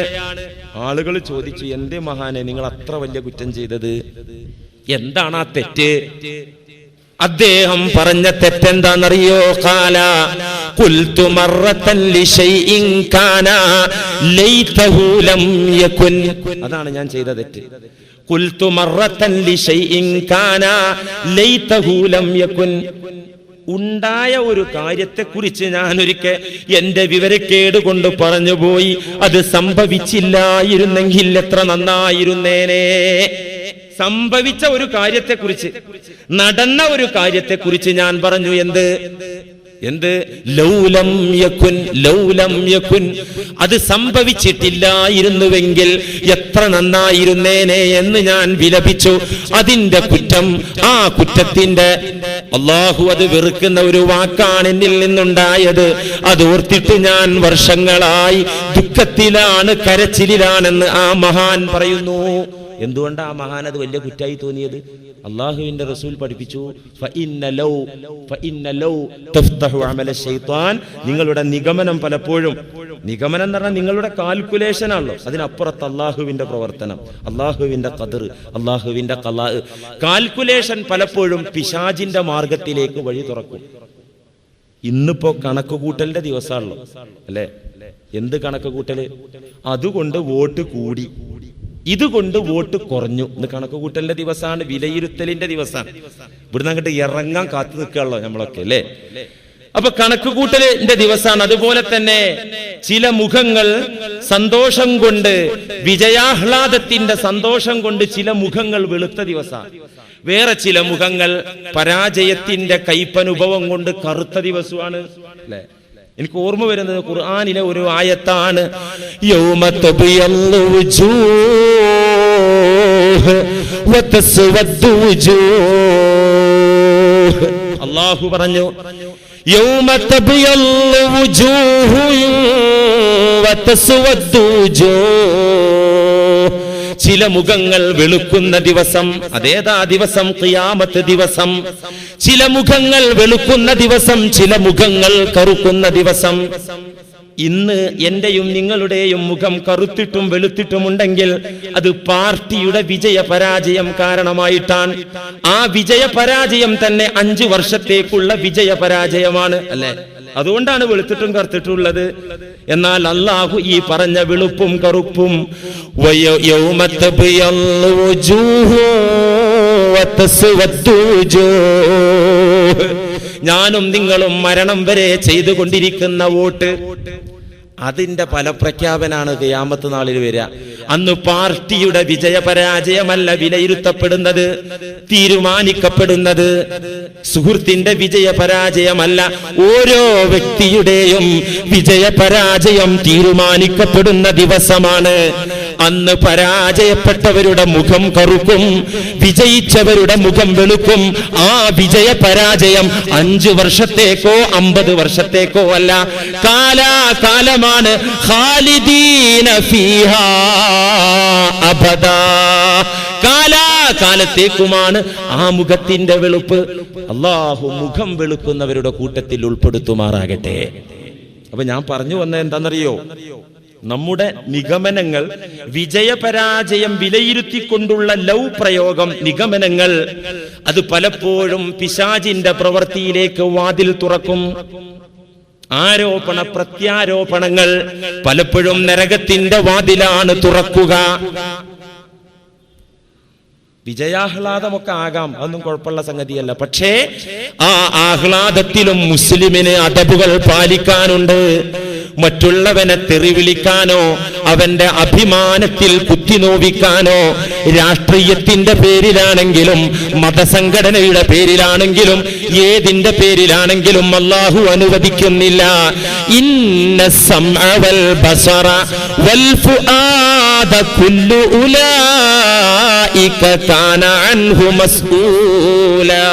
ആളുകൾ ചോദിച്ചു, എന്തേ മഹാനെ നിങ്ങൾ അത്ര വലിയ കുറ്റം ചെയ്തത്? എന്താണ് ആ തെറ്റ്? അദ്ദേഹം പറഞ്ഞ തെറ്റെന്താണെന്നറിയോ? ഖാല ഖുൽതു മറത്തൻ ലിശൈഇൻ കാന ലൈതഹു ലം യകുൻ. അതാണ് ഞാൻ ചെയ്ത തെറ്റ്. ഖുൽതു മറത്തൻ ലിശൈഇൻ കാന ലൈതഹു ലം യകുൻ. ഉണ്ടായ ഒരു കാര്യത്തെക്കുറിച്ച് ഞാൻ ഒരിക്കൽ എന്റെ വിവരക്കേട് കൊണ്ട് പറഞ്ഞുപോയി. അത് സംഭവിച്ചില്ലായിരുന്നെങ്കിൽ എത്ര നന്നായിരുന്നേനെ. സംഭവിച്ച ഒരു കാര്യത്തെക്കുറിച്ച്, നടന്ന ഒരു കാര്യത്തെക്കുറിച്ച് ഞാൻ പറഞ്ഞു. എന്ത്? എന്ത്? ലൗലം യകുൻ, അത് സംഭവിച്ചിട്ടില്ലായിരുന്നുവെങ്കിൽ എത്ര നന്നായിരുന്നേനെ എന്ന് ഞാൻ വിലപിച്ചു. അതിന്റെ കുറ്റം, ആ കുറ്റത്തിന്റെ അല്ലാഹു അത് വെറുക്കുന്ന ഒരു വാക്കാണ് എന്നിൽ നിന്നുണ്ടായത്. അത് ഓർത്തിട്ട് ഞാൻ വർഷങ്ങളായി ദുഃഖത്തിലാണ്, കരച്ചിലാണെന്ന് ആ മഹാൻ പറയുന്നു. എന്തുകൊണ്ടാ ആ മഹാൻ അത് വലിയ കുറ്റായി തോന്നിയത്? അള്ളാഹുവിന്റെ റസൂൽ പഠിപ്പിച്ചു, നിങ്ങളുടെ നിഗമനം പലപ്പോഴും, നിഗമനം എന്ന് പറഞ്ഞാൽ നിങ്ങളുടെ കാൽക്കുലേഷൻ ആണല്ലോ, അതിനപ്പുറത്ത് അള്ളാഹുവിന്റെ പ്രവർത്തനം, അള്ളാഹുവിന്റെ ഖദർ, അള്ളാഹുവിന്റെ ഖലാ. കാൽക്കുലേഷൻ പലപ്പോഴും പിശാചിന്റെ മാർഗത്തിലേക്ക് വഴി തുറക്കും. ഇന്നിപ്പോ കണക്ക് കൂട്ടലിന്റെ ദിവസമാണല്ലോ അല്ലെ? എന്ത് കണക്ക് കൂട്ടല്? അതുകൊണ്ട് വോട്ട് കൂടി, ഇതുകൊണ്ട് വോട്ട് കുറഞ്ഞു എന്ന് കണക്ക് കൂട്ടലിന്റെ ദിവസമാണ്, വിലയിരുത്തലിന്റെ ദിവസമാണ്. ഇവിടുന്ന് അങ്ങോട്ട് ഇറങ്ങാൻ കാത്തു നിൽക്കുകയുള്ളോ നമ്മളൊക്കെ അല്ലേ? അപ്പൊ കണക്ക് കൂട്ടലിന്റെ ദിവസമാണ്. അതുപോലെ തന്നെ ചില മുഖങ്ങൾ സന്തോഷം കൊണ്ട്, വിജയാഹ്ലാദത്തിന്റെ സന്തോഷം കൊണ്ട് ചില മുഖങ്ങൾ വെളുത്ത ദിവസമാണ്. വേറെ ചില മുഖങ്ങൾ പരാജയത്തിന്റെ കയ്പനുഭവം കൊണ്ട് കറുത്ത ദിവസമാണ് അല്ലെ? എനിക്ക് ഓർമ്മ വരുന്നത് ഖുർആനിലെ ഒരു ആയത്താണ്, യൗമ തബിയല്ലു വുജൂഹ് വതസ്വദ്ദു വുജൂഹ്. അല്ലാഹു പറഞ്ഞു, യൗമ തബിയല്ലു വുജൂഹ് വതസ്വദ്ദു വുജൂഹ്. ചില മുഖങ്ങൾ വെളുക്കുന്ന ദിവസം. അതേതാ ദിവസം? ഖിയാമത്ത് ദിവസം. ചില മുഖങ്ങൾ വെളുക്കുന്ന ദിവസം, ചില മുഖങ്ങൾ കറുക്കുന്ന ദിവസം. ഇന്ന് എന്റെയും നിങ്ങളുടെയും മുഖം കറുത്തിട്ടും വെളുത്തിട്ടുമുണ്ടെങ്കിൽ അത് പാർട്ടിയുടെ വിജയപരാജയം കാരണമായിട്ടാണ്. ആ വിജയപരാജയം തന്നെ 5 വർഷത്തേക്കുള്ള വിജയപരാജയമാണ് അല്ലെ? അതുകൊണ്ടാണ് വെളുത്തിട്ടും കറുത്തിട്ടുള്ളത്. എന്നാൽ അല്ലാഹു ഈ പറഞ്ഞ വെളുപ്പും കറുപ്പും, ഞാനും നിങ്ങളും മരണം വരെ ചെയ്തുകൊണ്ടിരിക്കുന്ന വോട്ട്, അതിന്റെ ഫലപ്രഖ്യാപനാണ് ഖിയാമത്ത് നാളിൽ വരിക. അന്ന് പാർട്ടിയുടെ വിജയപരാജയമല്ല വിലയിരുത്തപ്പെടുന്നത്, തീരുമാനിക്കപ്പെടുന്നത്. സുഹൃത്തിന്റെ വിജയപരാജയമല്ല, ഓരോ വ്യക്തിയുടെയും വിജയപരാജയം തീരുമാനിക്കപ്പെടുന്ന ദിവസമാണ്. അന്ന് പരാജയപ്പെട്ടവരുടെ മുഖം കറുക്കും, വിജയിച്ചവരുടെ മുഖം വെളുക്കും. ആ വിജയപരാജയം 5 വർഷത്തേക്കോ 50 വർഷത്തേക്കോ അല്ല, കാലാകാലമാണ്. ഖാലിദീന ഫീഹാ അബദാ, കാലാകാലത്തേക്കുമാണ് ആ മുഖത്തിന്റെ വെളുപ്പ്. അല്ലാഹു മുഖം വെളുക്കുന്നവരുടെ കൂട്ടത്തിൽ ഉൾപ്പെടുത്തുമാറാകട്ടെ. അപ്പൊ ഞാൻ പറഞ്ഞു വന്നത് എന്താണെന്നറിയോ? നമ്മുടെ നിഗമനങ്ങൾ, വിജയപരാജയം വിലയിരുത്തിക്കൊണ്ടുള്ള പ്രയോഗം, നിഗമനങ്ങൾ, അത് പലപ്പോഴും പിശാചിന്റെ പ്രവൃത്തിയിലേക്ക് വാതിൽ തുറക്കും. ആരോപണ പ്രത്യാരോപണങ്ങൾ പലപ്പോഴും നരകത്തിന്റെ വാതിലാണ് തുറക്കുക. വിജയാഹ്ലാദമൊക്കെ ആകാം, അതൊന്നും കുഴപ്പമുള്ള സംഗതിയല്ല. പക്ഷേ ആ ആഹ്ലാദത്തിലും മുസ്ലിമിന് അദബുകൾ പാലിക്കാനുണ്ട്. മറ്റുള്ളവനെ തെറി വിളിക്കാനോ അവന്റെ അഭിമാനത്തിൽ കുത്തിനോവിക്കാനോ, രാഷ്ട്രീയത്തിന്റെ പേരിലാണെങ്കിലും മതസംഘടനയുടെ പേരിലാണെങ്കിലും ഏതിന്റെ പേരിലാണെങ്കിലും അല്ലാഹു അനുവദിക്കുന്നില്ല. ഇന്ന സമഅ വൽ ബസറ വൽ ഫുആദ കുല്ലു ഉലൈക കാന അൻഹു മസ്ഊലാ.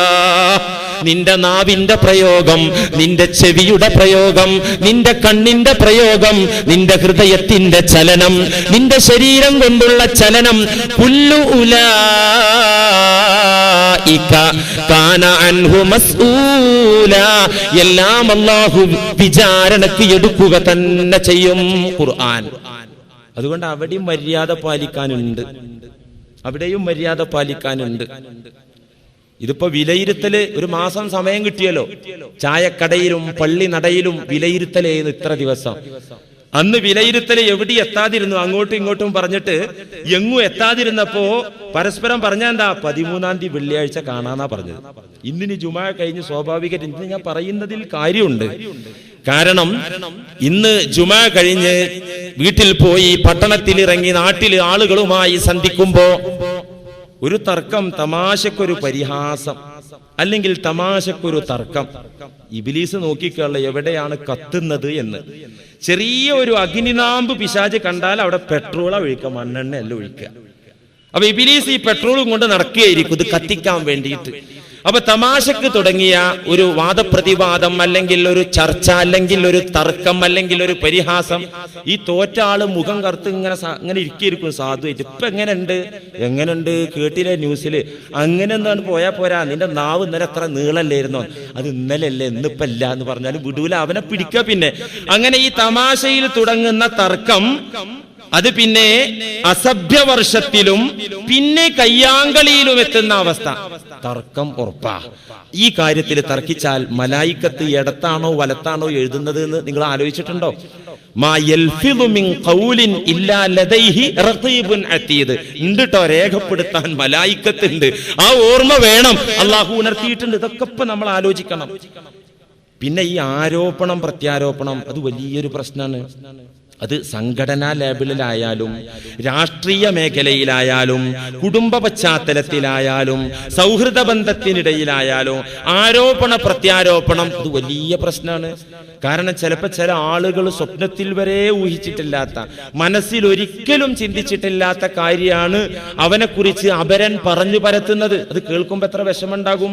നിന്റെ നാവിന്റെ പ്രയോഗം, നിന്റെ ചെവിയുടെ പ്രയോഗം, നിന്റെ കണ്ണിന്റെ പ്രയോഗം, നിന്റെ ഹൃദയത്തിന്റെ ചലനം, നിന്റെ ശരീരം കൊണ്ടുള്ള ചലനം, കുല്ലു ഉലൈക കാന അൻഹു മസ്ഊലാ, എല്ലാം അല്ലാഹു വിചാരണയ്ക്ക് എടുക്കുക തന്നെ ചെയ്യും. ഖുർആൻ. അതുകൊണ്ട് അവിടെയും മര്യാദ പാലിക്കാനുണ്ട്, അവിടെയും മര്യാദ പാലിക്കാനുണ്ട്. ഇതിപ്പോ വിലയിരുത്തല് ഒരു മാസം സമയം കിട്ടിയല്ലോ. ചായക്കടയിലും പള്ളി നടയിലും വിലയിരുത്തലേന്ന് ഇത്ര ദിവസം. അന്ന് വിലയിരുത്തല് എവിടെ എത്താതിരുന്നു, അങ്ങോട്ടും ഇങ്ങോട്ടും പറഞ്ഞിട്ട് എങ്ങും എത്താതിരുന്നപ്പോ പരസ്പരം പറഞ്ഞ എന്താ, 13-ാം തീയതി വെള്ളിയാഴ്ച കാണാന്നാ പറഞ്ഞത്. ഇന്നിന് ജുമാ കഴിഞ്ഞ് സ്വാഭാവികമായിട്ട് ഇന്ന് ഞാൻ പറയുന്നതിൽ കാര്യമുണ്ട്. കാരണം ഇന്ന് ജുമാ കഴിഞ്ഞ് വീട്ടിൽ പോയി പട്ടണത്തിലിറങ്ങി നാട്ടില് ആളുകളുമായി സന്ധിക്കുമ്പോ ഒരു തർക്കം, തമാശക്കൊരു പരിഹാസം, അല്ലെങ്കിൽ തമാശക്കൊരു തർക്കം. ഇബ്ലീസ് നോക്കിക്കള്ള എവിടെയാണ് കത്തുന്നത് എന്ന്. ചെറിയ ഒരു അഗ്നിനാമ്പ് പിശാച് കണ്ടാൽ അവിടെ പെട്രോളാ ഒഴിക്കുക, മണ്ണെണ്ണ അല്ല ഒഴിക്കുക. അപ്പൊ ഇബ്ലീസ് ഈ പെട്രോളും കൊണ്ട് നടക്കുകയായിരിക്കും ഇത് കത്തിക്കാൻ വേണ്ടിയിട്ട്. അപ്പൊ തമാശക്ക് തുടങ്ങിയ ഒരു വാദപ്രതിവാദം, അല്ലെങ്കിൽ ഒരു ചർച്ച, അല്ലെങ്കിൽ ഒരു തർക്കം, അല്ലെങ്കിൽ ഒരു പരിഹാസം, ഈ തോറ്റ ആള് മുഖം കറുത്ത് ഇങ്ങനെ ഇരിക്കും സാധുവായിട്ട്. ഇപ്പൊ എങ്ങനെയുണ്ട് കേട്ടില്ലേ ന്യൂസില്, അങ്ങനെ എന്താണ് പോയാ പോരാ, നിന്റെ നാവ് ഇന്നലെ എത്ര നീളല്ലായിരുന്നോ, അത് ഇന്നലെ അല്ലേ ഇന്നിപ്പല്ല എന്ന് പറഞ്ഞാലും വിടൂല, അവനെ പിടിക്കുക. പിന്നെ അങ്ങനെ ഈ തമാശയിൽ തുടങ്ങുന്ന തർക്കം അത് പിന്നെ അസഭ്യവർഷത്തിലും പിന്നെ കയ്യാങ്കളിയിലും എത്തുന്ന അവസ്ഥ. തർക്കം ഉറപ്പാ. ഈ കാര്യത്തിൽ തർക്കിച്ചാൽ മലായിക്കത്ത് ഇടത്താണോ വലത്താണോ എഴുതുന്നത് എന്ന് നിങ്ങൾ ആലോചിച്ചിട്ടുണ്ടോ? മാ യൽഫിദു മിൻ ഖൗലിൻ ഇല്ലാ ലദൈഹി റഖീബുൻ അതീദ്. ഉണ്ടോ, രേഖപ്പെടുത്താൻ മലായിക്കത്ത് ഉണ്ട്. ആ ഓർമ്മ വേണം, അല്ലാഹു ഉണർത്തിയിട്ടുണ്ട്. ഇതൊക്കെ ഇപ്പൊ നമ്മൾ ആലോചിക്കണം. പിന്നെ ഈ ആരോപണം പ്രത്യാരോപണം അത് വലിയൊരു പ്രശ്നമാണ്. അത് സംഘടനാ ലേബലിലായാലും രാഷ്ട്രീയ മേഖലയിലായാലും കുടുംബ പശ്ചാത്തലത്തിലായാലും സൗഹൃദ ബന്ധത്തിനിടയിലായാലും ആരോപണ പ്രത്യാരോപണം അത് വലിയ പ്രശ്നമാണ്. കാരണം ചിലപ്പോൾ ചില ആളുകൾ സ്വപ്നത്തിൽ വരെ ഊഹിച്ചിട്ടില്ലാത്ത, മനസ്സിൽ ഒരിക്കലും ചിന്തിച്ചിട്ടില്ലാത്ത കാര്യമാണ് അവനെക്കുറിച്ച് അപരൻ പറഞ്ഞു പരത്തുന്നത്. അത് കേൾക്കുമ്പോൾ എത്ര വിഷമുണ്ടാകും.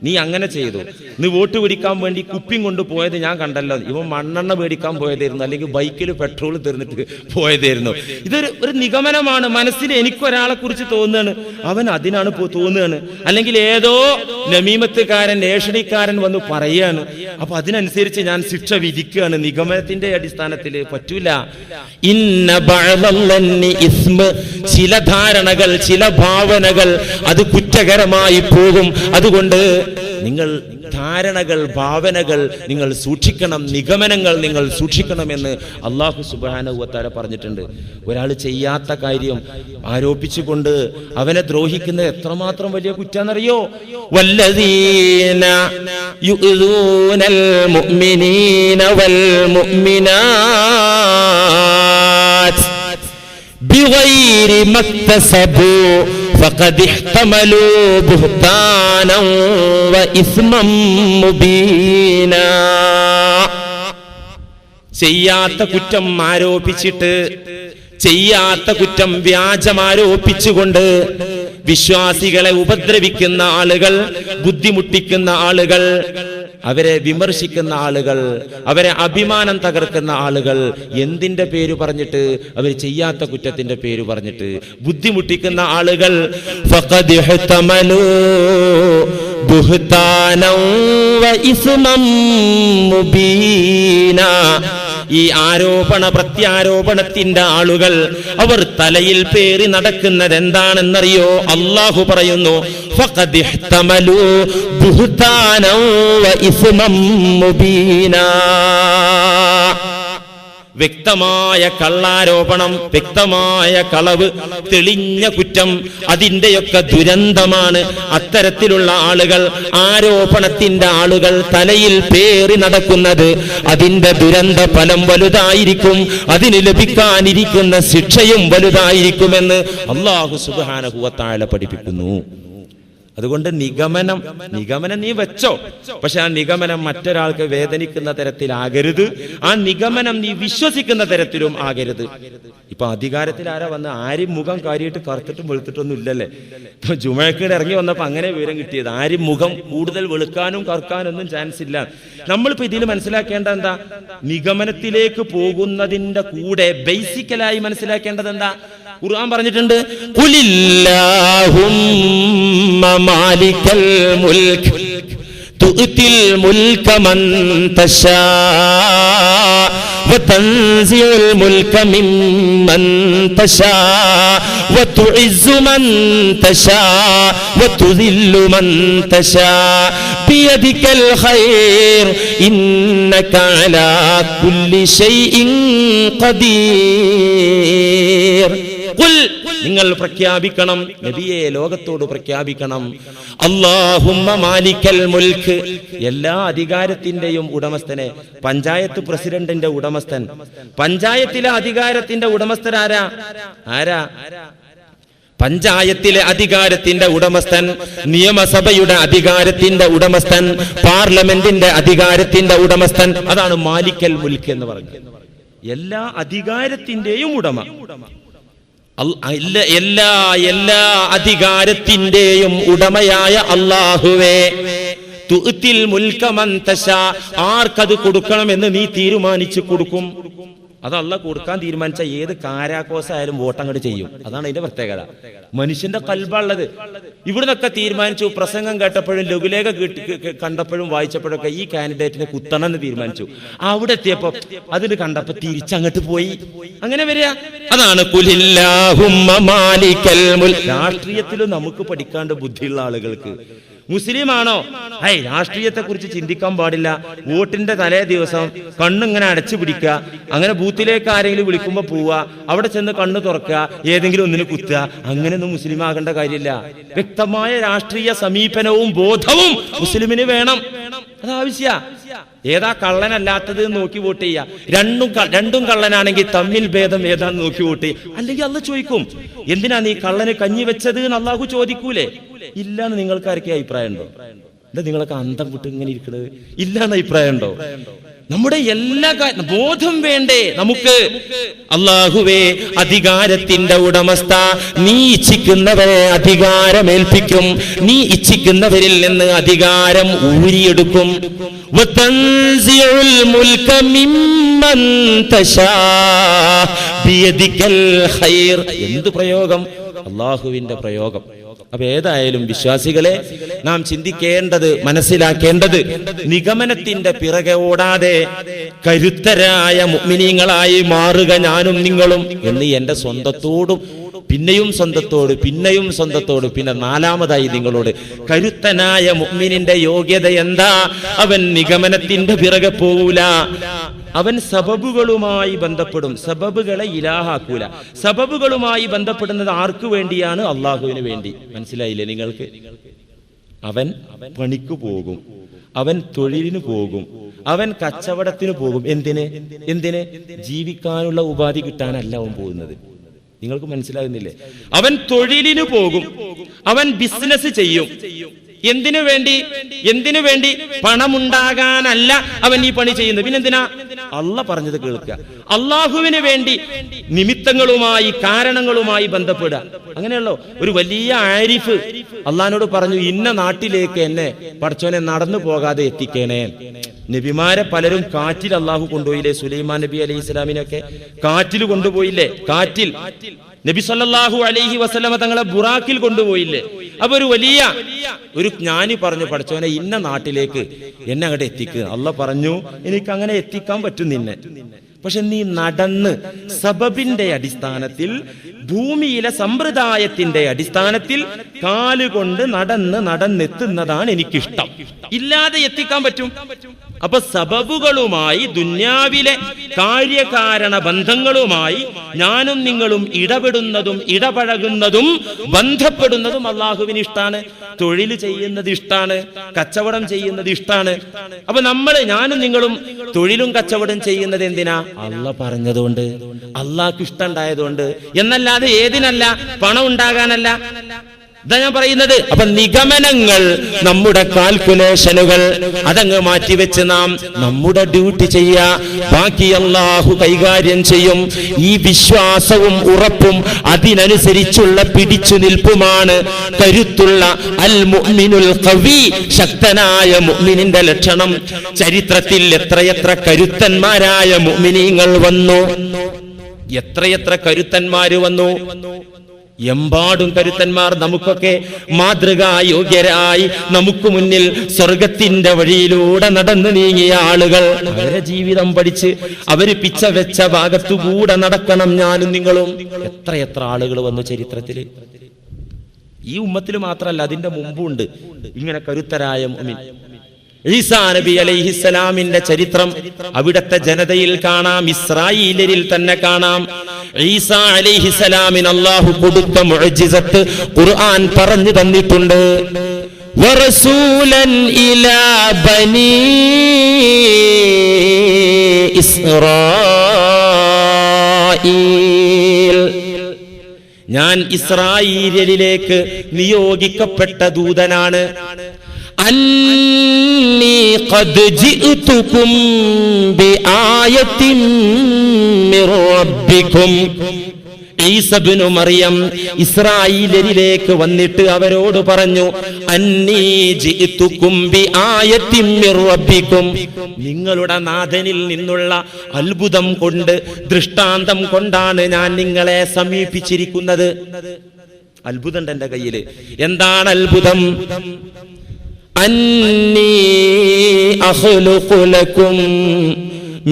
നീ അങ്ങനെ ചെയ്തു, നീ വോട്ട് പിടിക്കാൻ വേണ്ടി കുപ്പിയും കൊണ്ട് പോയത് ഞാൻ കണ്ടല്ലോ, ഇവൻ മണ്ണെണ്ണ മേടിക്കാൻ പോയതായിരുന്നു, അല്ലെങ്കിൽ ബൈക്കിൽ പെട്രോൾ തീർന്നിട്ട് പോയതായിരുന്നു. ഇതൊരു നിഗമനമാണ്. മനസ്സിൽ എനിക്കൊരാളെ കുറിച്ച് തോന്നുകയാണ്, അവൻ അതിനാണ് തോന്നുകയാണ്, അല്ലെങ്കിൽ ഏതോ നമീമത്തുകാരൻ ഏഷണിക്കാരൻ വന്ന് പറയാണ്, അപ്പൊ അതിനനുസരിച്ച് ഞാൻ ശിക്ഷ വിധിക്കുകയാണ്. നിഗമനത്തിന്റെ അടിസ്ഥാനത്തിൽ പറ്റൂല. ഇന്ന ബഅദല്ലന്നി ഇസ്മ, ചില ധാരണകൾ, ചില ഭാവനകൾ അത് കുറ്റകരമായി പോകും. അതുകൊണ്ട് നിങ്ങൾ ധാരണകൾ, ഭാവനകൾ നിങ്ങൾ സൂക്ഷിക്കണം, നിഗമനങ്ങൾ നിങ്ങൾ സൂക്ഷിക്കണമെന്ന് അല്ലാഹു സുബ്ഹാനഹു വ തആല പറഞ്ഞിട്ടുണ്ട്. ഒരാൾ ചെയ്യാത്ത കാര്യം ആരോപിച്ചുകൊണ്ട് അവനെ ദ്രോഹിക്കുന്നത് എത്രമാത്രം വലിയ കുറ്റാന്നറിയോ? വല്ലദീന യുഅ്ദൂനൽ മുഅ്മിനീന വൽ മുഅ്മിനാത്ത് ബിഗൈരി മക്തസബു ഫഖദ് ഇഹ്തമലൂ ബുഹ്താനൻ വഇസ്മൻ മുബീനാ. ചെയ്യാത്ത കുറ്റം ആരോപിച്ചിട്ട്, ചെയ്യാത്ത കുറ്റം വ്യാജമാരോപിച്ചുകൊണ്ട് വിശ്വാസികളെ ഉപദ്രവിക്കുന്ന ആളുകൾ, ബുദ്ധിമുട്ടിക്കുന്ന ആളുകൾ, അവരെ വിമർശിക്കുന്ന ആളുകൾ, അവരെ അഭിമാനം തകർക്കുന്ന ആളുകൾ, എന്തിന്റെ പേര് പറഞ്ഞിട്ട്? അവർ ചെയ്യാത്ത കുറ്റത്തിന്റെ പേര് പറഞ്ഞിട്ട് ബുദ്ധിമുട്ടിക്കുന്ന ആളുകൾ. ഫഖദ് ഇഹ്തമലൂ ബുഹ്താനൻ വഇസ്മൻ മുബീനാ. ഈ ആരോപണ പ്രത്യാരോപണത്തിന്റെ ആളുകൾ അവർ തലയിൽ പേറി നടക്കുന്നത് എന്താണെന്നറിയോ? അല്ലാഹു പറയുന്നു, ഫഖദ് ഇഹ്തമലൂ ബുഹ്താനൻ വഇസ്മൻ മുബീനാ. വ്യക്തമായ കള്ളാരോപണം, വ്യക്തമായ കളവ്, തെളിഞ്ഞ കുറ്റം, അതിന്റെയൊക്കെ ദുരന്തമാണ്. അത്തരത്തിലുള്ള ആളുകൾ, ആരോപണത്തിന്റെ ആളുകൾ തലയിൽ പേറി നടക്കുന്നത്, അതിന്റെ ദുരന്ത ഫലം വലുതായിരിക്കും, അതിന് ലഭിക്കാനിരിക്കുന്ന ശിക്ഷയും വലുതായിരിക്കുമെന്ന് അല്ലാഹു സുബ്ഹാനഹു വ തആല പഠിപ്പിക്കുന്നു. അതുകൊണ്ട് നിഗമനം നീ വെച്ചോ, പക്ഷെ ആ നിഗമനം മറ്റൊരാൾക്ക് വേദനിക്കുന്ന തരത്തിലാകരുത്. ആ നിഗമനം നീ വിശ്വസിക്കുന്ന തരത്തിലും ആകരുത്. ഇപ്പൊ അധികാരത്തിൽ ആരാ വന്ന് ആരും മുഖം കാര്യമായിട്ട് കറുത്തിട്ടും വെളുത്തിട്ടൊന്നും ഇല്ലല്ലേ. ഇപ്പൊ ജുമഅക്കിടെ ഇറങ്ങി വന്നപ്പോ അങ്ങനെ വിവരം കിട്ടിയത്. ആരും മുഖം കൂടുതൽ വെളുക്കാനും കറുക്കാനൊന്നും ചാൻസ് ഇല്ല. നമ്മളിപ്പോ ഇതിൽ മനസ്സിലാക്കേണ്ട എന്താ? നിഗമനത്തിലേക്ക് പോകുന്നതിന്റെ കൂടെ ബേസിക്കലായി മനസ്സിലാക്കേണ്ടത് എന്താ? ഖുർആൻ പറഞ്ഞിട്ടുണ്ട്, ഖുലില്ലാഹുമ്മ മാലിക്കൽ മുൽക്ക് തുഅ്തിൽ മുൽക മൻ തശാ വതൻസിഉൽ മുൽക മിമ്മൻ തശാ വതുഇസ്സു മൻ തശാ വതുദില്ലു മൻ തശാ ബിയദികൽ ഖൈർ ഇന്നക അലാ കുല്ലി ഷൈഇൻ ഖദീർ. നിങ്ങൾ പ്രഖ്യാപിക്കണം നബിയെ, ലോകത്തോട് പ്രഖ്യാപിക്കണം, അല്ലാഹുമ്മ മാലിക്കൽ മുൽക്ക്, എല്ലാ അധികാരത്തിന്റെയും ഉടമസ്ഥനെ. പഞ്ചായത്ത് പ്രസിഡന്റിന്റെ ഉടമസ്ഥൻ, പഞ്ചായത്തിലെ അധികാരത്തിന്റെ ഉടമസ്ഥൻ ആരാ? പഞ്ചായത്തിലെ അധികാരത്തിന്റെ ഉടമസ്ഥൻ, നിയമസഭയുടെ അധികാരത്തിന്റെ ഉടമസ്ഥൻ, പാർലമെന്റിന്റെ അധികാരത്തിന്റെ ഉടമസ്ഥൻ, അതാണ് മാലിക്കൽ മുൽക്ക് എന്ന് പറഞ്ഞത്. എല്ലാ അധികാരത്തിന്റെയും ഉടമ, എല്ലാ അധികാരത്തിന്റെയും ഉടമയായ അല്ലാഹുവേ, തുഅ്തിൽ മുൽക മൻ തശാ, ആർക്കത് കൊടുക്കണമെന്ന് നീ തീരുമാനിച്ചു കൊടുക്കും. അത് അല്ലാഹ് കൊടുക്കാൻ തീരുമാനിച്ച ഏത് കാരാക്കോസായാലും വോട്ടങ്ങോട്ട് ചെയ്യും. അതാണ് അതിന്റെ പ്രത്യേകത. മനുഷ്യന്റെ കൽബുള്ളത്. ഇവിടുന്നൊക്കെ തീരുമാനിച്ചു, പ്രസംഗം കേട്ടപ്പോഴും ലഘുലേഖ കണ്ടപ്പോഴും വായിച്ചപ്പോഴൊക്കെ ഈ കാൻഡിഡേറ്റിനെ കുത്തണം എന്ന് തീരുമാനിച്ചു. അവിടെ എത്തിയപ്പോ അതിന് കണ്ടപ്പോ തിരിച്ചങ്ങോട്ട് പോയി. അങ്ങനെ വരിക. അതാണ് ഖുലില്ലാഹുമ്മ മാലിക്കൽ മുൽക്ക്. രാഷ്ട്രീയത്തിലും നമുക്ക് പഠിക്കാണ്ട് ബുദ്ധിയുള്ള ആളുകൾക്ക്. മുസ്ലിമാണോ? രാഷ്ട്രീയത്തെ കുറിച്ച് ചിന്തിക്കാൻ പാടില്ല. വോട്ടിന്റെ തലേ ദിവസം കണ്ണിങ്ങനെ അടച്ചു പിടിക്കുക, അങ്ങനെ ബൂത്തിലേക്ക് ആരെങ്കിലും വിളിക്കുമ്പോ പോവുക, അവിടെ ചെന്ന് കണ്ണ് തുറക്കുക, ഏതെങ്കിലും ഒന്നിന് കുത്തുക. അങ്ങനെയൊന്നും മുസ്ലിം ആകേണ്ട കാര്യമില്ല. വ്യക്തമായ രാഷ്ട്രീയ സമീപനവും ബോധവും മുസ്ലിമിന് വേണം. അതാവശ്യ. ഏതാ കള്ളനല്ലാത്തത് നോക്കി വോട്ട് ചെയ്യുക. രണ്ടും കള്ളനാണെങ്കിൽ തമ്മിൽ ഭേദം ഏതാന്ന് നോക്കി വോട്ട് ചെയ്യുക. അല്ലെങ്കിൽ അള്ളാഹ് ചോദിക്കും, എന്തിനാ നീ കള്ളന് കഞ്ഞി വെച്ചത് എന്ന് അള്ളാഹു ചോദിക്കൂലേ? ഇല്ലാന്ന് നിങ്ങൾക്ക് ആർക്കെ അഭിപ്രായം ഉണ്ടോ? എന്താ നിങ്ങളൊക്കെ അന്തം വിട്ട് ഇങ്ങനെ ഇരിക്കുന്നത്? ഇല്ലാന്ന് അഭിപ്രായം ഉണ്ടോ? നമ്മുടെ എല്ലാ ബോധം വേണ്ടേ നമുക്ക്? അല്ലാഹുവേ, അധികാരത്തിന്റെ ഉടമസ്ഥ, നീ ഇച്ഛിക്കുന്നവരെ അധികാരമേൽപ്പിക്കും, നീ ഇച്ഛിക്കുന്നവരിൽ നിന്ന് അധികാരം ഊരിയെടുക്കും. വതൻസിഉൽ മുൽക മിമ്മൻ തശാ ബിയദികൽ ഖൈർ. എന്ത് പ്രയോഗം! അല്ലാഹുവിന്റെ പ്രയോഗം. അപ്പൊ ഏതായാലും വിശ്വാസികളെ, നാം ചിന്തിക്കേണ്ടത്, മനസ്സിലാക്കേണ്ടത്, നിഗമനത്തിന്റെ പിറകെ ഓടാതെ കരുത്തരായ മുഅ്മിനീങ്ങളായി മാറുക ഞാനും നിങ്ങളും എന്ന് എന്റെ സ്വന്തത്തോടും പിന്നെയും സ്വന്തത്തോട് പിന്നെയും സ്വന്തത്തോട് പിന്നെ നാലാമതായി നിങ്ങളോട്. കരുത്തനായ മുഅ്മിനിന്റെ യോഗ്യത എന്താ? അവൻ നിഗമനത്തിന്റെ പിറകെ പോവൂല. അവൻ സബബുകളുമായി ബന്ധപ്പെടും, സബബുകളെ ഇലാഹാക്കൂല. സബബുകളുമായി ബന്ധപ്പെടുന്നത് ആർക്കു വേണ്ടിയാണ്? അള്ളാഹുവിന് വേണ്ടി. മനസ്സിലായില്ലേ നിങ്ങൾക്ക്? അവൻ പണിക്ക് പോകും, അവൻ തൊഴിലിന് പോകും, അവൻ കച്ചവടത്തിന് പോകും. എന്തിന്? ജീവിക്കാനുള്ള ഉപാധി കിട്ടാനല്ല അവൻ പോകുന്നത്. നിങ്ങൾക്ക് മനസ്സിലാകുന്നില്ലേ? അവൻ തൊഴിലിന് പോകും, അവൻ ബിസിനസ് ചെയ്യും. എന്തിനു വേണ്ടി? പണമുണ്ടാകാനല്ല അവൻ ഈ പണി ചെയ്യുന്നത്. പിന്നെന്തിനാ? അള്ളാഹ് പറഞ്ഞത് കേൾക്കുക, അള്ളാഹുവിന് വേണ്ടി നിമിത്തങ്ങളുമായി കാരണങ്ങളുമായി ബന്ധപ്പെടുക. അങ്ങനെയല്ലോ ഒരു വലിയ ആരിഫ് അള്ളാഹിനോട് പറഞ്ഞു, ഇന്ന നാട്ടിലേക്ക് എന്നെ പടച്ചോനെ നടന്നു പോകാതെ എത്തിക്കണേ. നബിമാരെ പലരും കാറ്റിൽ അള്ളാഹു കൊണ്ടുപോയില്ലേ? സുലൈമാൻ നബി അലൈഹി സ്വലാമിനൊക്കെ കാറ്റിൽ കൊണ്ടുപോയില്ലേ? കാറ്റിൽ. നബി സല്ലല്ലാഹു അലൈഹി വസല്ലമ തങ്ങളെ ബുറാക്കിൽ കൊണ്ടുപോയില്ലേ? അപ്പൊ ഒരു ജ്ഞാനി പറഞ്ഞു, പടച്ചോനെ ഇന്ന നാട്ടിലേക്ക് എന്നെ അങ്ങോട്ട് എത്തിക്കുക. അള്ളാഹ് പറഞ്ഞു, എനിക്ക് അങ്ങനെ എത്തിക്കാൻ പറ്റും നിന്നെ. പക്ഷെ നീ നടന്ന് സബബിന്റെ അടിസ്ഥാനത്തിൽ, ഭൂമിയിലെ സമ്പ്രദായത്തിന്റെ അടിസ്ഥാനത്തിൽ കാലുകൊണ്ട് നടന്നെത്തുന്നതാണ് എനിക്കിഷ്ടം. ഇല്ലാതെ എത്തിക്കാൻ പറ്റും. അപ്പൊ സബബുകളുമായി, ദുന്യാവിലെ കാര്യകാരണ ബന്ധങ്ങളുമായി ഞാനും നിങ്ങളും ഇടപെടുന്നതും ഇടപഴകുന്നതും ബന്ധപ്പെടുന്നതും അള്ളാഹുവിന് ഇഷ്ടാണ്. തൊഴിൽ ചെയ്യുന്നത് ഇഷ്ടാണ്, കച്ചവടം ചെയ്യുന്നത് ഇഷ്ടാണ്. അപ്പൊ ഞാനും നിങ്ങളും തൊഴിലും കച്ചവടം ചെയ്യുന്നത് എന്തിനാ? അള്ളാഹ് പറഞ്ഞതുകൊണ്ട്, അള്ളാഹ്ക്ക് ഇഷ്ടമുണ്ടായതുകൊണ്ട് എന്നല്ലാതെ ഏതിനല്ല? പണം ഉണ്ടാകാനല്ല. ഇതാ ഞാൻ പറയുന്നത്. അപ്പൊ നിഗമനങ്ങൾ, നമ്മുടെ കാൽക്കുലേഷനുകൾ അതങ്ങ് മാറ്റിവെച്ച് നാം നമ്മുടെ ഡ്യൂട്ടി ചെയ്യാ. ബാക്കി അല്ലാഹു കൈകാര്യം ചെയ്യും. ഈ വിശ്വാസവും ഉറപ്പും അതിനനുസരിച്ചുള്ള പിടിച്ചു നിൽപ്പുമാണ് കരുത്തുള്ള അൽ മുഅ്മിനുൽ ഖവി, ശക്തനായ മുഅ്മിനിന്റെ ലക്ഷണം. ചരിത്രത്തിൽ എത്രയെത്ര കരുത്തന്മാരായ മുഅ്മിനീങ്ങൾ വന്നു, എത്രയെത്ര കരുത്തന്മാര് വന്നു. എമ്പാടും കരുത്തന്മാർ. നമുക്കൊക്കെ മാതൃകായോഗ്യരായി നമുക്ക് മുന്നിൽ സ്വർഗത്തിന്റെ വഴിയിലൂടെ നടന്നു നീങ്ങിയ ആളുകൾ. അവരെ ജീവിതം പഠിച്ച് അവര് പിച്ച വെച്ച ഭാഗത്തുകൂടെ നടക്കണം ഞാനും നിങ്ങളും. എത്രയെത്ര ആളുകൾ വന്നു ചരിത്രത്തില്. ഈ ഉമ്മത്തിൽ മാത്രമല്ല, അതിന്റെ മുമ്പുണ്ട് ഇങ്ങനെ കരുത്തരായ മുഅ്മിൻ. ഈസാ നബി അലൈഹിസ്സലാമിന്റെ ചരിത്രം അവിടത്തെ ജനതയിൽ കാണാം, ഇസ്രായേലിൽ തന്നെ കാണാം. ഈസാ അലൈഹിസ്സലാമിന് അല്ലാഹു കൊടുത്ത മുഅ്ജിസത്ത് ഖുർആൻ പറഞ്ഞു തന്നിട്ടുണ്ട്. വറസൂലൻ ഇലാ ബനീ ഇസ്രായീൽ. ഞാൻ ഇസ്രായേലിലേക്ക് നിയോഗിക്കപ്പെട്ട ദൂതനാണ്. അന്നീ ഖദ് ജിഅ്തുകും ബിആയത്തിൻ മിർ റബ്ബികും. ഈസ ഇബ്നു മറിയം ഇസ്രായേലിലേക്ക് വന്നിട്ട് അവരോട് പറഞ്ഞു, അന്നീ ജിഅ്തുകും ബിആയത്തിൻ മിർ റബ്ബികും, നിങ്ങളുടെ നാഥനിൽ നിന്നുള്ള അത്ഭുതം കൊണ്ട്, ദൃഷ്ടാന്തം കൊണ്ടാണ് ഞാൻ നിങ്ങളെ സമീപിച്ചിരിക്കുന്നത്. അത്ഭുതം എന്റെ കയ്യില്. എന്താണ് അത്ഭുതം? അന്നീ അഖ്ലുഖു ലക്കും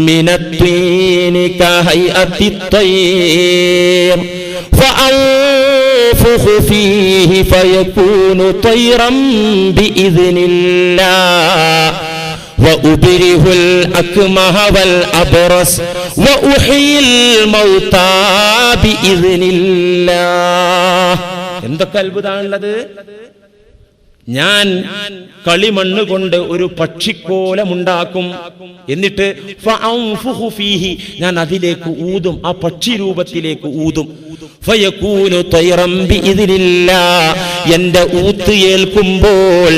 മിനത്തീനി കഹൈഅത്തി ത്വയ്ർ ഫഅൻഫുഖു ഫീഹി ഫയകൂനു ത്വയ്റൻ ബിഇദ്നില്ലാഹ് വഉബ്രിഹുൽ അക്മഹ വൽ അബ്റസ് വഉഹ്യിൽ മൗതാ ബിഇദ്നില്ലാഹ്. എന്തൊക്കെ അത്ഭുതമാണുള്ളത്! ഞാൻ കളിമണ്ണ് കൊണ്ട് ഒരു പക്ഷിക്കോലമുണ്ടാക്കും, എന്നിട്ട് ഫഅൻഫുഖു ഫീഹി, ഞാൻ അതിലേക്ക് ഊതും, ആ പക്ഷി രൂപത്തിലേക്ക് ഊതും. ഫയകൂനു ത്വയ്റൻ ബിഇദ്നില്ലാഹ്, എന്റെ ഊത്ത് ഏൽക്കുമ്പോൾ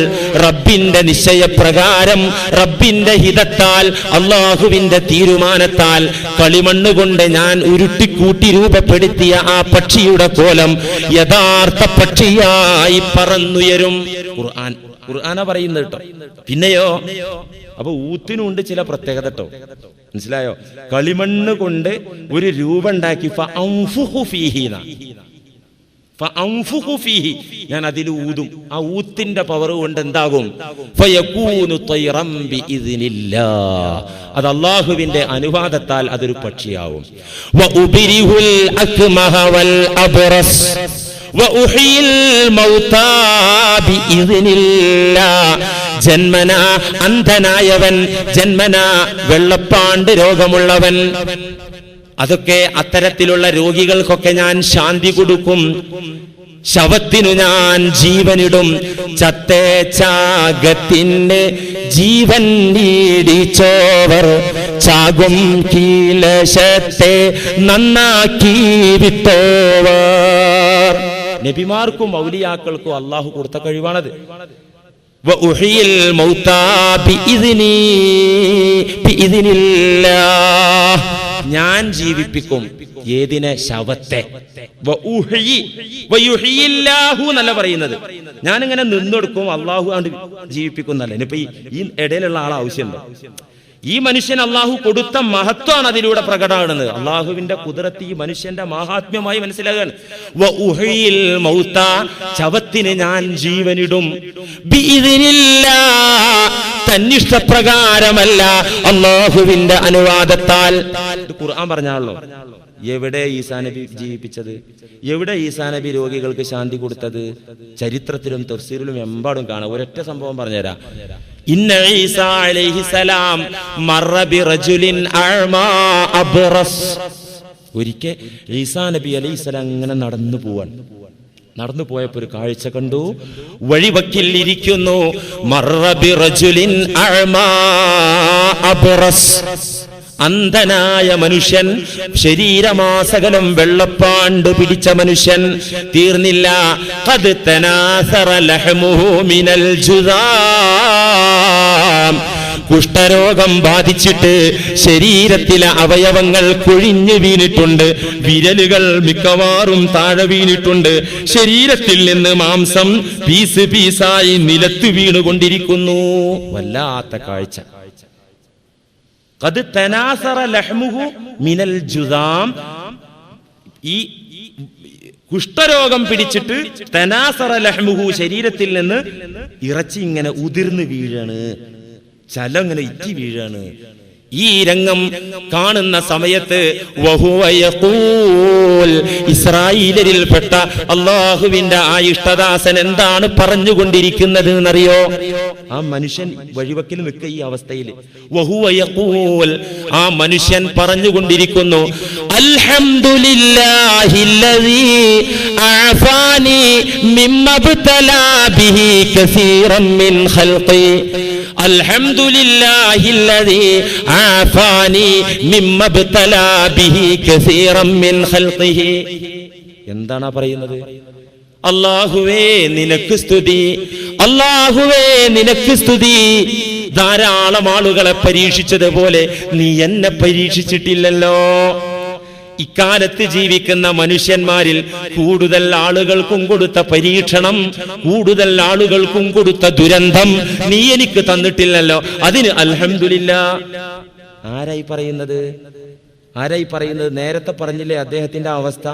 റബ്ബിന്റെ നിശ്ചയപ്രകാരം, റബ്ബിന്റെ ഹിതത്താൽ, അള്ളാഹുവിന്റെ തീരുമാനത്താൽ കളിമണ്ണ് കൊണ്ട് ഞാൻ ഉരുട്ടിക്കൂട്ടി രൂപപ്പെടുത്തിയ ആ പക്ഷിയുടെ കോലം യഥാർത്ഥ പക്ഷിയായി പറന്നുയരും. ഖുർആനാ പറയുന്നത് കേട്ടോ. പിന്നെയോ, അപ്പൊ ഊത്തിനുണ്ട് ചില പ്രത്യേകത കേട്ടോ, മനസ്സിലായോ? കളിമണ്ണ് കൊണ്ട് ഒരു രൂപം ഉണ്ടാക്കി, ഫഅൻഫുഖു ഫീഹി, ഞാൻ അതിൽ ഊതും. ആ ഊത്തിന്റെ പവർ കൊണ്ട് എന്താകും? ഫയകൂനു ത്വയ്റൻ ബിഇദ്നില്ലാഹ്, അത് അല്ലാഹുവിന്റെ അനുവാദത്താൽ അതൊരു പക്ഷിയാവും. വഉബ്രിഹുൽ അക്മഹ വൽ അബ്റസ് വഉഹ്യിൽ മൗതാ ബിഇദ്നില്ലാഹ്, ജന്മന അന്ധനായവൻ, ജന്മന വെള്ളപ്പാണ്ട് രോഗമുള്ളവൻ, അതൊക്കെ അത്തരത്തിലുള്ള രോഗികൾക്കൊക്കെ ഞാൻ ശാന്തി കൊടുക്കും. ശവത്തിനു ഞാൻ ജീവനിടും. ചത്തേച്ചാകത്തിന് ജീവൻ നീടിച്ചോവർ ചാകും കീലശത്തെ നന്നാക്കി വിത്തോവർ. നബിമാർക്കും ഔലിയാക്കൾക്കും അള്ളാഹു കൊടുത്ത കഴിവാണത്. വഉഹ്യിൽ മൗതാ ബിഇദ്നില്ലാഹ്, ഞാൻ ജീവിപ്പിക്കും. ഏതിനെ? ശവത്തെ. വയുഹ്യില്ലാഹു എന്നല്ല പറയുന്നത്, ഞാനിങ്ങനെ നിന്നൊടുക്കും, അള്ളാഹു ആണ്ട് ജീവിപ്പിക്കും എന്നല്ല. ഇനിയിപ്പോ ഈ ഇടയിലുള്ള ആളെ ആവശ്യമുണ്ടോ? ഈ മനുഷ്യൻ അള്ളാഹു കൊടുത്ത മഹത്വമാണ് അതിലൂടെ പ്രകടമാകുന്നത്. അള്ളാഹുവിന്റെ കുദറത്ത് ഈ മനുഷ്യന്റെ മഹാത്മ്യമായി മനസ്സിലാകാണ്. വഉഹ്യിൽ മൗതാ, ശവത്തിന് ഞാൻ ജീവനിടും. ബിഇദ്നില്ലാഹ്, തന്നിഷ്ടപ്രകാരമല്ല, അള്ളാഹുവിന്റെ അനുവാദത്താൽ. ഖുർആൻ പറഞ്ഞാണല്ലോ. എവിടെ ഈസാ നബി ജീവിപ്പിച്ചത്? എവിടെ ഈസാ നബി രോഗികൾക്ക് ശാന്തി കൊടുത്തത്? ചരിത്രത്തിലും തഫ്സീറിലും എമ്പാടും കാണാം. ഒരൊറ്റ സംഭവം പറഞ്ഞുതരാം. ഇന്ന ഈസാ അലൈഹിസ്സലാം മറ ബിറജുലിൻ അഅ്മാ അബ്റസ്. ഒരിക്കൽ ഈസാ നബി അലൈഹിസ്സലാം ഇങ്ങനെ നടന്നു പോയപ്പോ ഒരു കാഴ്ച കണ്ടു. വഴിവക്കിൽ ഇരിക്കുന്നു മറ ബിറജുലിൻ അഅ്മാ അബ്റസ്, അന്ധനായ മനുഷ്യൻ, ശരീരമാസകലം വെള്ളപ്പാണ്ട് പിടിച്ച മനുഷ്യൻ. തീർന്നില്ല, ഖദ് തനാസറ ലഹ്മുഹു മിനൽ ജുദാം, കുഷ്ഠരോഗം ബാധിച്ചിട്ട് ശരീരത്തിലെ അവയവങ്ങൾ കൊഴിഞ്ഞു വീണിട്ടുണ്ട്. വിരലുകൾ മിക്കവാറും താഴെ വീണിട്ടുണ്ട്. ശരീരത്തിൽ നിന്ന് മാംസം പീസ് പീസായി നിലത്ത് വീണുകൊണ്ടിരിക്കുന്നു. വല്ലാത്ത കാഴ്ച. ഖദ് തനാസറ ലഹ്മുഹു മിനൽ ജുദാം, ഈ കുഷ്ഠരോഗം പിടിച്ചിട്ട് തനാസറ ലഹ്മുഹു, ശരീരത്തിൽ നിന്ന് ഇറച്ചി ഇങ്ങനെ ഉതിർന്ന് വീഴാണ്, ചലം ഇങ്ങനെ ഇറ്റി വീഴാണ്. ഈ രംഗം കാണുന്ന സമയത്ത് വഹുവ യഖൂൽ, ഇസ്രായേലിൽപ്പെട്ട അല്ലാഹുവിന്റെ ആ ഇഷ്ടദാസൻ എന്താണ് പറഞ്ഞുകൊണ്ടിരിക്കുന്നത് എന്നറിയോ? ആ മനുഷ്യൻ വഴിവക്കിൽ നിൽക്ക ഈ അവസ്ഥയിൽ. വഹുവ യഖൂൽ, ആ മനുഷ്യൻ പറഞ്ഞുകൊണ്ടിരിക്കുന്നു, അൽഹംദുലില്ലാഹില്ലദീ അഅഫാനി മിമ്മബ്തലാ ബിഹി കസീറൻ മിൻ ഖൽഖി, അൽഹംദുലില്ലാഹില്ലദീ ആഫാനി മിമ്മബ്തലാ ബിഹി കസീറൻ മിൻ ഖൽഖിഹി. എന്താണ് പറയുന്നത്? അല്ലാഹുവേ നിനക്ക് സ്തുതി, അല്ലാഹുവേ നിനക്ക് സ്തുതി. ധാരാളം ആളുകളെ പരീക്ഷിച്ചതുപോലെ നീ എന്നെ പരീക്ഷിച്ചിട്ടില്ലല്ലോ. ഇക്കാലത്ത് ജീവിക്കുന്ന മനുഷ്യന്മാരിൽ കൂടുതൽ ആളുകൾക്കും കൊടുത്ത പരീക്ഷണം, കൂടുതൽ ആളുകൾക്കും കൊടുത്ത ദുരന്തം നീ എനിക്ക് തന്നിട്ടില്ലല്ലോ. അതിന് അൽഹംദുലില്ലാഹ്. ആരായി പറയുന്നത്? നേരത്തെ പറഞ്ഞില്ലേ അദ്ദേഹത്തിന്റെ അവസ്ഥ.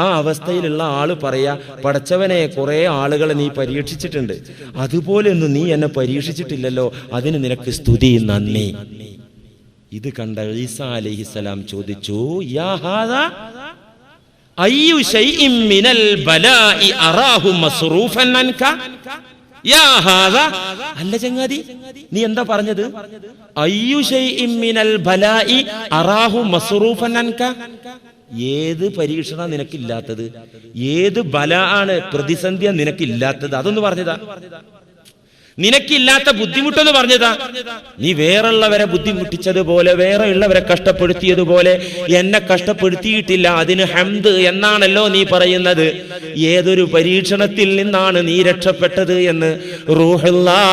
ആ അവസ്ഥയിലുള്ള ആള് പറയാ, പടച്ചവനെ കുറെ ആളുകളെ നീ പരീക്ഷിച്ചിട്ടുണ്ട്, അതുപോലെ ഒന്നും നീ എന്നെ പരീക്ഷിച്ചിട്ടില്ലല്ലോ, അതിന് നിനക്ക് സ്തുതി, നന്ദി. ഇത് കണ്ട ഈസാ അലൈഹിസ്സലാം ചോദിച്ചു, യാ ഹാദാ അയ്യു ശൈഇൻ മിനൽ ബലാഇ അറാഹു മസ്റൂഫൻ അൻക. യാ ഹാദാ, അല്ല ചങ്ങാതി നീ എന്താ പറഞ്ഞത്? അയ്യു ശൈഇൻ മിനൽ ബലാഇ അറാഹു മസ്റൂഫൻ അൻക. ഏത് പരീക്ഷണ നിനക്കില്ലാത്തത്? ഏത് ബലാണ്, പ്രതിസന്ധിയാ നിനക്കില്ലാത്തത്? അതൊന്ന് പറഞ്ഞതാ. നിനക്കില്ലാത്ത ബുദ്ധിമുട്ടെന്ന് പറഞ്ഞതാ. നീ വേറുള്ളവരെ ബുദ്ധിമുട്ടിച്ചതുപോലെ, വേറെ ഉള്ളവരെ കഷ്ടപ്പെടുത്തിയതുപോലെ എന്നെ കഷ്ടപ്പെടുത്തിയിട്ടില്ല, അതിന് ഹംദ് എന്നാണല്ലോ നീ പറയുന്നത്. ഏതൊരു പരീക്ഷണത്തിൽ നിന്നാണ് നീ രക്ഷപ്പെട്ടത് എന്ന് റൂഹുല്ലാ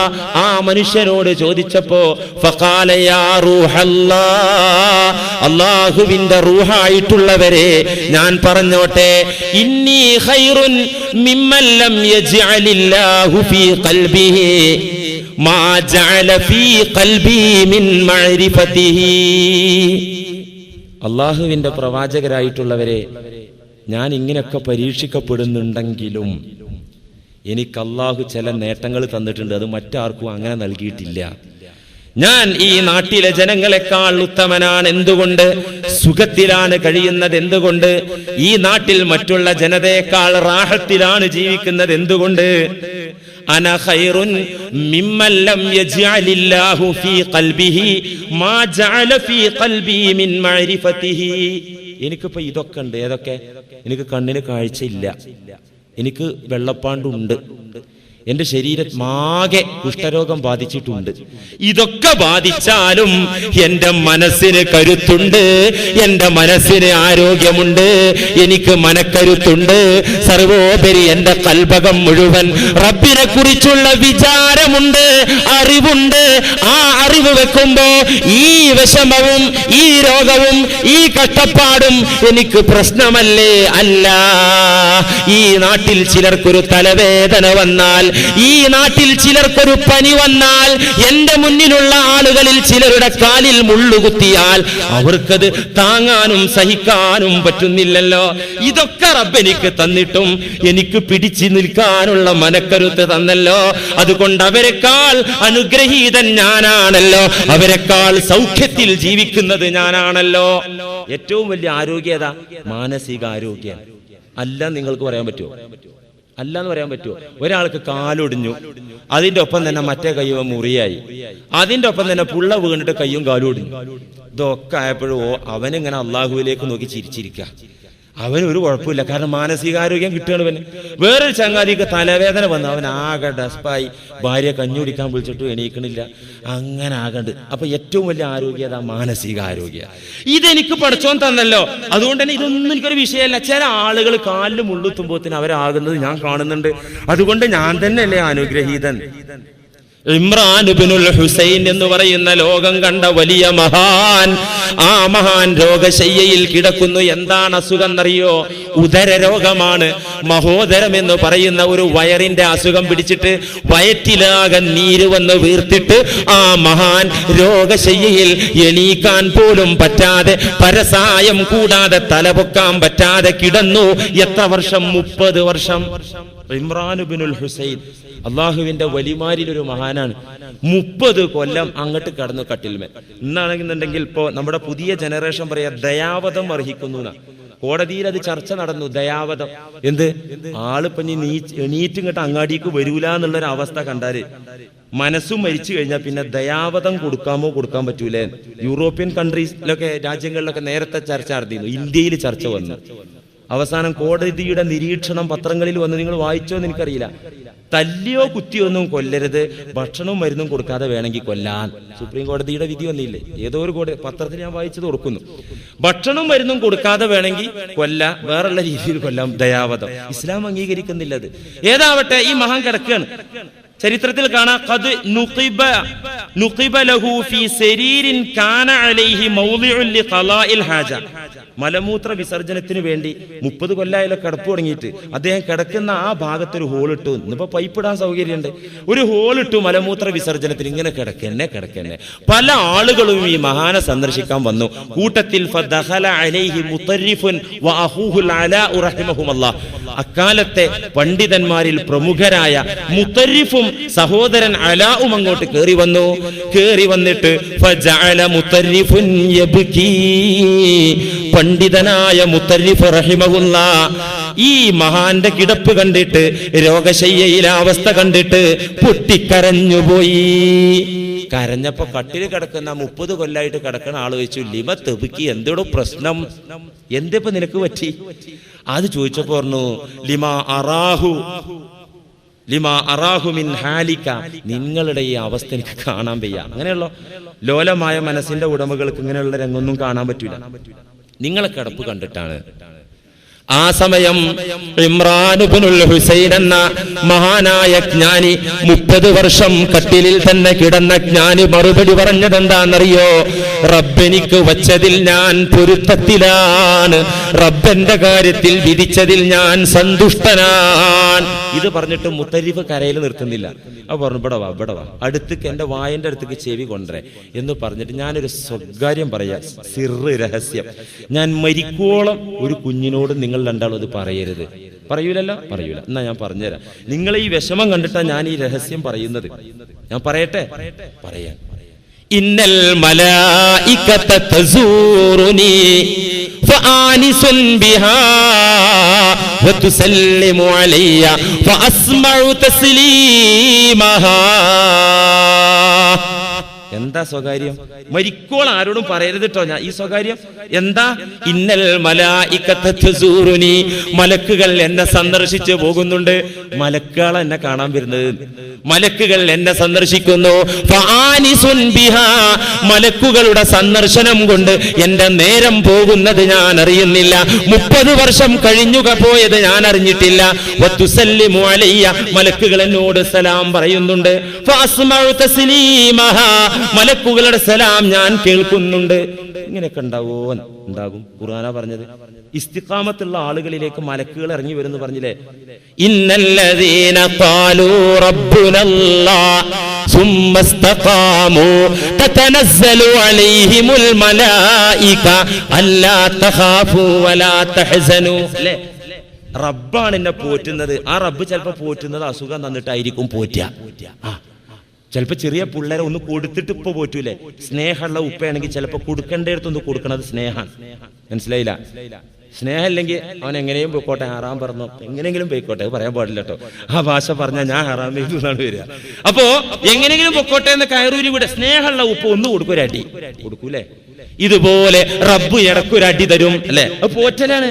ആ മനുഷ്യനോട് ചോദിച്ചപ്പോ, ഫഖാല യാ റൂഹല്ലാ, അല്ലാഹുവിന്റെ റൂഹായിട്ടുള്ളവരെ ഞാൻ പറഞ്ഞോട്ടെ, ഇന്നി ഖൈറുൻ മിമ്മൻ ലം യജ്അലില്ലാഹു ഫീ ഖൽബിഹി മാ ജഅല ഫീ ഖൽബി മിൻ മഅരിഫതിഹി. അല്ലാഹുവിന്റെ പ്രവാചകരായിട്ടുള്ളവരെ, ഞാൻ ഇങ്ങനെയൊക്കെ പരീക്ഷിക്കപ്പെടുന്നുണ്ടെങ്കിലും എനിക്ക് അല്ലാഹു ചില നേട്ടങ്ങൾ തന്നിട്ടുണ്ട്, അത് മറ്റാർക്കും അങ്ങനെ നൽകിയിട്ടില്ല. ഞാൻ ഈ നാട്ടിലെ ജനങ്ങളെക്കാൾ ഉത്തമനാണ്. എന്തുകൊണ്ട്? സുഖത്തിലാണ് കഴിയുന്നത്. എന്തുകൊണ്ട്? ഈ നാട്ടിൽ മറ്റുള്ള ജനതയെക്കാൾ റാഹത്തിലാണ് ജീവിക്കുന്നത്. എന്തുകൊണ്ട്? അന ഖൈറുൻ മിമ്മൻ ലം യജ്അലില്ലാഹു ഫീ ഖൽബിഹി മാ ജഅല ഫീ ഖൽബി മിൻ മഅരിഫതിഹി. എനിക്കിപ്പോ ഇതൊക്കെ ഉണ്ട്. ഏതൊക്കെ? എനിക്ക് കണ്ണിന് കാഴ്ചയില്ല, എനിക്ക് വെള്ളപ്പാണ്ടുണ്ട്, എന്റെ ശരീരമാകെ കുഷ്ഠരോഗം ബാധിച്ചിട്ടുണ്ട്. ഇതൊക്കെ ബാധിച്ചാലും എന്റെ മനസ്സിന് കരുത്തുണ്ട്, എന്റെ മനസ്സിന് ആരോഗ്യമുണ്ട്, എനിക്ക് മനക്കരുത്തുണ്ട്. സർവോപരി എന്റെ കൽബകം മുഴുവൻ റബ്ബിനെ കുറിച്ചുള്ള വിചാരമുണ്ട്, അറിവുണ്ട്. ആ അറിവ് വെക്കുമ്പോ ഈ വിഷമവും ഈ രോഗവും ഈ കഷ്ടപ്പാടും എനിക്ക് പ്രശ്നമല്ലേ? അല്ല. ഈ നാട്ടിൽ ചിലർക്കൊരു തലവേദന വന്നാൽ, ഈ നാട്ടിൽ ചിലർക്കൊരു പനി വന്നാൽ, എന്റെ മുന്നിലുള്ള ആളുകളിൽ ചിലരുടെ കാലിൽ മുള്ളുകുത്തിയാൽ അവർക്കത് താങ്ങാനും സഹിക്കാനും പറ്റുന്നില്ലല്ലോ. ഇതൊക്കെ റബ്ബ് എനിക്ക് തന്നിട്ടും എനിക്ക് പിടിച്ചു നിൽക്കാനുള്ള മനക്കരുത്ത് തന്നല്ലോ. അതുകൊണ്ട് അവരെക്കാൾ അനുഗ്രഹീതൻ ഞാനാണല്ലോ, അവരെക്കാൾ സൗഖ്യത്തിൽ ജീവിക്കുന്നത് ഞാനാണല്ലോ. ഏറ്റവും വലിയ ആരോഗ്യത മാനസിക ആരോഗ്യം. അല്ല നിങ്ങൾക്ക് പറയാൻ പറ്റുമോ? അല്ല എന്ന് പറയാൻ പറ്റുമോ? ഒരാൾക്ക് കാലൊടിഞ്ഞു, അതിന്റെ ഒപ്പം തന്നെ മറ്റേ കയ്യും മുറിയായി, അതിന്റെ ഒപ്പം തന്നെ പുള്ള വീണിട്ട് കയ്യും കാലും ഒടിഞ്ഞു. ഇതൊക്കെ ആയപ്പോഴും അവനിങ്ങനെ അള്ളാഹുവിലേക്ക് നോക്കി ചിരിച്ചിരിക്കുക. അവന് ഒരു കുഴപ്പമില്ല, കാരണം മാനസികാരോഗ്യം കിട്ടുകയാണ്. അവന് വേറൊരു ചങ്ങാതിക്ക് തലവേദന വന്നു, അവൻ ആകെ ഡസ്പായി, ഭാര്യ കഞ്ഞി കുടിക്കാൻ വിളിച്ചിട്ട് എണീക്കണില്ല, അങ്ങനെ ആകണ്ട്. അപ്പൊ ഏറ്റവും വലിയ ആരോഗ്യത മാനസികാരോഗ്യ. ഇതെനിക്ക് പഠിച്ചോൻ തന്നല്ലോ, അതുകൊണ്ട് തന്നെ ഇതൊന്നും എനിക്കൊരു വിഷയമല്ല. ചില ആളുകൾ കാലിൽ മുള്ളുത്തുമ്പോത്തിന് അവരാകുന്നത് ഞാൻ കാണുന്നുണ്ട്, അതുകൊണ്ട് ഞാൻ തന്നെയല്ലേ അനുഗ്രഹീതൻ. ഇമ്രാൻ ഇബ്നുൽ ഹുസൈൻ എന്ന് പറയുന്ന ലോകം കണ്ട വലിയ മഹാൻ, ആ മഹാൻ രോഗശയ്യയിൽ കിടക്കുന്നു. എന്താണ് അസുഖം എന്നറിയോ? ഉദര രോഗമാണ്. മഹോദരം എന്ന് പറയുന്ന ഒരു വയറിന്റെ അസുഖം പിടിച്ചിട്ട് വയറ്റിലാകെ നീര് വന്ന് വീർത്തിട്ട് ആ മഹാൻ രോഗശയ്യയിൽ എണീക്കാൻ പോലും പറ്റാതെ, പരസായം കൂടാതെ തലപൊക്കാൻ പറ്റാതെ കിടന്നു. എത്ര വർഷം? 30 വർഷം. ഇമ്രാൻ ഇബ്നുൽ ഹുസൈൻ അള്ളാഹുവിന്റെ വലിമാരിൽ ഒരു മഹാനാണ്. 30 കൊല്ലം അങ്ങോട്ട് കടന്നു കട്ടിൽമേൽ. ഇന്നാണെന്നുണ്ടെങ്കിൽ ഇപ്പോ നമ്മുടെ പുതിയ ജനറേഷൻ പറയാ ദയാവധം അർഹിക്കുന്നു. കോടതിയിൽ അത് ചർച്ച നടന്നു. ദയാവധം എന്ത്? ആളിപ്പോ എണീറ്റ് ഇങ്ങോട്ട് അങ്ങാടിക്ക് വരൂല എന്നുള്ളൊരു അവസ്ഥ കണ്ടാല്, മനസ്സും മരിച്ചു കഴിഞ്ഞാൽ പിന്നെ ദയാവധം കൊടുക്കാമോ കൊടുക്കാൻ പറ്റൂലേ? യൂറോപ്യൻ കൺട്രീസിലൊക്കെ രാജ്യങ്ങളിലൊക്കെ നേരത്തെ ചർച്ച നടത്തിയിരുന്നു. ഇന്ത്യയിൽ ചർച്ച വന്നു. അവസാനം കോടതിയുടെ നിരീക്ഷണം പത്രങ്ങളിൽ വന്ന്, നിങ്ങൾ വായിച്ചോന്ന് എനിക്കറിയില്ല, തല്ലിയോ കുത്തിയോ ഒന്നും കൊല്ലരുത്, ഭക്ഷണവും മരുന്നും കൊടുക്കാതെ വേണമെങ്കിൽ കൊല്ലാൻ. സുപ്രീം കോടതിയുടെ വിധി വന്നില്ലേ, ഏതോ ഒരു പത്രത്തിൽ ഞാൻ വായിച്ചത് ഓർക്കുന്നു. ഭക്ഷണവും മരുന്നും കൊടുക്കാതെ വേണമെങ്കിൽ കൊല്ല, വേറുള്ള രീതിയിൽ കൊല്ലാം, ദയാവധം. ഇസ്ലാം അംഗീകരിക്കുന്നില്ല അത്. ഏതാവട്ടെ, ഈ മഹാൻ കിടക്കുകയാണ്. ചരിത്രത്തിൽ കാണാം, ഖദ് നുഖിബ ലഹു ഫീ സരീരിൻ കാന അലൈഹി മൗദിഉൻ ലിഖളാഇൽ ഹാജ. മലമൂത്ര വിസർജനത്തിന് വേണ്ടി 30 കൊല്ലായാലും കിടപ്പ് തുടങ്ങിയിട്ട് അദ്ദേഹം കിടക്കുന്ന ആ ഭാഗത്തൊരു ഹോളിട്ടു. ഇന്നിപ്പോ പൈപ്പ് ഇടാൻ സൗകര്യമുണ്ട്, ഒരു ഹോളിട്ടു മലമൂത്ര വിസർജനത്തിന്. ഇങ്ങനെ കിടക്കന്നെ. പല ആളുകളും ഈ മഹാനെ സന്ദർശിക്കാൻ വന്നു. കൂട്ടത്തിൽ ഫദഖല അലൈഹി മുത്തരിഫുൻ വഅഖൂഹുൽ അലാഉ റഹിമഹുമല്ലാഹ്. അക്കാലത്തെ പണ്ഡിതന്മാരിൽ പ്രമുഖരായ മുത്തരിഫും സഹോദരൻ അലാഉം അങ്ങോട്ട് കേറി വന്നിട്ട് ഫജഅല മുത്തരിഫുൻ യബ്കി. പണ്ഡിതനായ മുത്തരിഫ് റഹിമഹുല്ലാഹ് ഈ മഹാന്റെ കിടപ്പ് കണ്ടിട്ട്, രോഗശയ്യയിലെ അവസ്ഥ കണ്ടിട്ട് പൊട്ടിക്കരഞ്ഞുപോയി. കരഞ്ഞപ്പോ കട്ടിൽ കിടക്കുന്ന 30 കൊല്ലായിട്ട് കിടക്കുന്ന ആള് ചോദിച്ചു, ലിമ തെബുക്കി, എന്തോടോ പ്രശ്നം, എന്തിപ്പോ നിനക്ക് പറ്റി? അത് ചോദിച്ചപ്പോ പറഞ്ഞു, ലിമാ അറാഹു മിൻ ഹാലിക, നിങ്ങളുടെ ഈ അവസ്ഥ എനിക്ക് കാണാൻ വയ്യ. അങ്ങനെയുള്ള ലോലമായ മനസ്സിന്റെ ഉടമകൾക്ക് ഇങ്ങനെയുള്ള രംഗൊന്നും കാണാൻ പറ്റൂല. നിങ്ങളെ കിടപ്പ് കണ്ടിട്ടാണ്. ആ സമയം ഇമ്രാൻ ഇബ്നുൽ ഹുസൈൻ എന്ന മഹാനായ ജ്ഞാനി, 30 വർഷം കട്ടിലിൽ തന്നെ കിടന്ന ജ്ഞാനി മറുപടി പറഞ്ഞത് എന്താണെന്നറിയോ? റബ്ബെനിക്ക് വച്ചതിൽ ഞാൻ പൊരുത്തത്തിലാണ്, റബ്ബന്റെ കാര്യത്തിൽ വിധിച്ചതിൽ ഞാൻ സന്തുഷ്ടനാണ്. ഇത് പറഞ്ഞിട്ട് മുത്തരിഫ് കരയിൽ നിർത്തുന്നില്ല. അപ്പൊ പറഞ്ഞു, ഇവിടെ വാ, അടുത്തേക്ക്, എന്റെ വായന്റെ അടുത്തേക്ക് ചെവി കൊണ്ടുവരേ എന്ന് പറഞ്ഞിട്ട്, ഞാനൊരു സ്വകാര്യം പറയാ, സിറ്, രഹസ്യം. ഞാൻ മരിക്കോളം ഒരു കുഞ്ഞിനോട് നിങ്ങൾ രണ്ടാളും അത് പറയരുത്. പറയൂലല്ലോ? പറയൂല. എന്നാ ഞാൻ പറഞ്ഞുതരാം. നിങ്ങൾ ഈ വിഷമം കണ്ടിട്ടാ ഞാൻ ഈ രഹസ്യം പറയുന്നത്. ഞാൻ പറയട്ടെ? പറയാൻ. ഇന്നൽ മലായികത തസൂറുനി ഫആനിസുൻ ബിഹാ വതുസല്ലിമു അലയ്യ ഫഅസ്മഉ തസ്ലീമഹാ. എന്താ സ്വകാര്യം? മരിക്കോളം ആരോടും പറയരുത് കേട്ടോ ഞാൻ ഈ സ്വകാര്യം. എന്താ? ഇന്നൽ മലായികത തസൂറുനി, മലക്കുകൾ എന്നെ സന്ദർശിച്ചു പോകുന്നുണ്ട്. മലക്കുകൾ എന്നെ കാണാൻ വരുന്നത്, മലക്കുകൾ എന്നെ സന്ദർശിക്കുന്നു. ഫആനിസുൻ ബിഹാ, മലക്കുകളുടെ സന്ദർശനം കൊണ്ട് എന്റെ നേരം പോകുന്നത് ഞാൻ അറിയുന്നില്ല. 30 വർഷം കഴിഞ്ഞു പോയത് ഞാൻ അറിഞ്ഞിട്ടില്ല. വതുസല്ലിമു അലയ്യ, മലക്കുകൾ എന്നോട് സലാം പറയുന്നുണ്ട്. ഫഅസ്മഉ തസ്ലീമഹാ, മലക്കുകളുടെ സലാം ഞാൻ കേൾക്കുന്നുണ്ട്. ഇങ്ങനെയൊക്കെ ഉണ്ടാകും. ഖുർആനാ പറഞ്ഞത്. ഇസ്തിഖാമത്തുള്ള ആളുകളിലേക്ക് മലക്കുകൾ ഇറങ്ങി വരുന്നു പറഞ്ഞില്ലേ? ഇന്നല്ലദീന ഖാലൂ റബ്ബുനല്ലാഹ് സുമ്മ ഇസ്തഖാമൂ തതനസ്സലു അലൈഹിമുൽ മലായിക അല്ലാ തഖാഫൂ വലാ തഹ്സനൂ. അല്ലേ? റബ്ബാണ് എന്നെ പോറ്റുന്നത്. ആ റബ്ബ് ചിലപ്പോ പോറ്റുന്നത് അസുഖം തന്നിട്ടായിരിക്കും പോറ്റുക. ചിലപ്പോ ചെറിയ പിള്ളേരെ ഒന്ന് കൊടുത്തിട്ട് ഇപ്പൊ പോറ്റൂലേ? സ്നേഹമുള്ള ഉപ്പയാണെങ്കിൽ ചിലപ്പോ കൊടുക്കേണ്ടടുത്തൊന്ന് കൊടുക്കണത് സ്നേഹമാണ്. മനസ്സിലായില്ല? സ്നേഹം ഇല്ലെങ്കിൽ അവൻ എങ്ങനെയും പോയിക്കോട്ടെ, ഹറാം പറഞ്ഞു എങ്ങനെയെങ്കിലും പോയിക്കോട്ടെ, പറയാൻ പാടില്ല കേട്ടോ. ആ ഭാഷ പറഞ്ഞാൽ ഞാൻ ഹറാം ചെയ്തു എന്നാണ് വരിക. അപ്പോ എങ്ങനെയെങ്കിലും പൊക്കോട്ടെ എന്ന് കയറൂരി വിട. സ്നേഹമുള്ള ഉപ്പ ഒന്ന് കൊടുക്കും, ഒരു അടി കൊടുക്കൂലേ? ഇതുപോലെ റബ്ബ് ഇടക്കൊരു അടി തരും, അല്ലെ? പോറ്റലാണ്.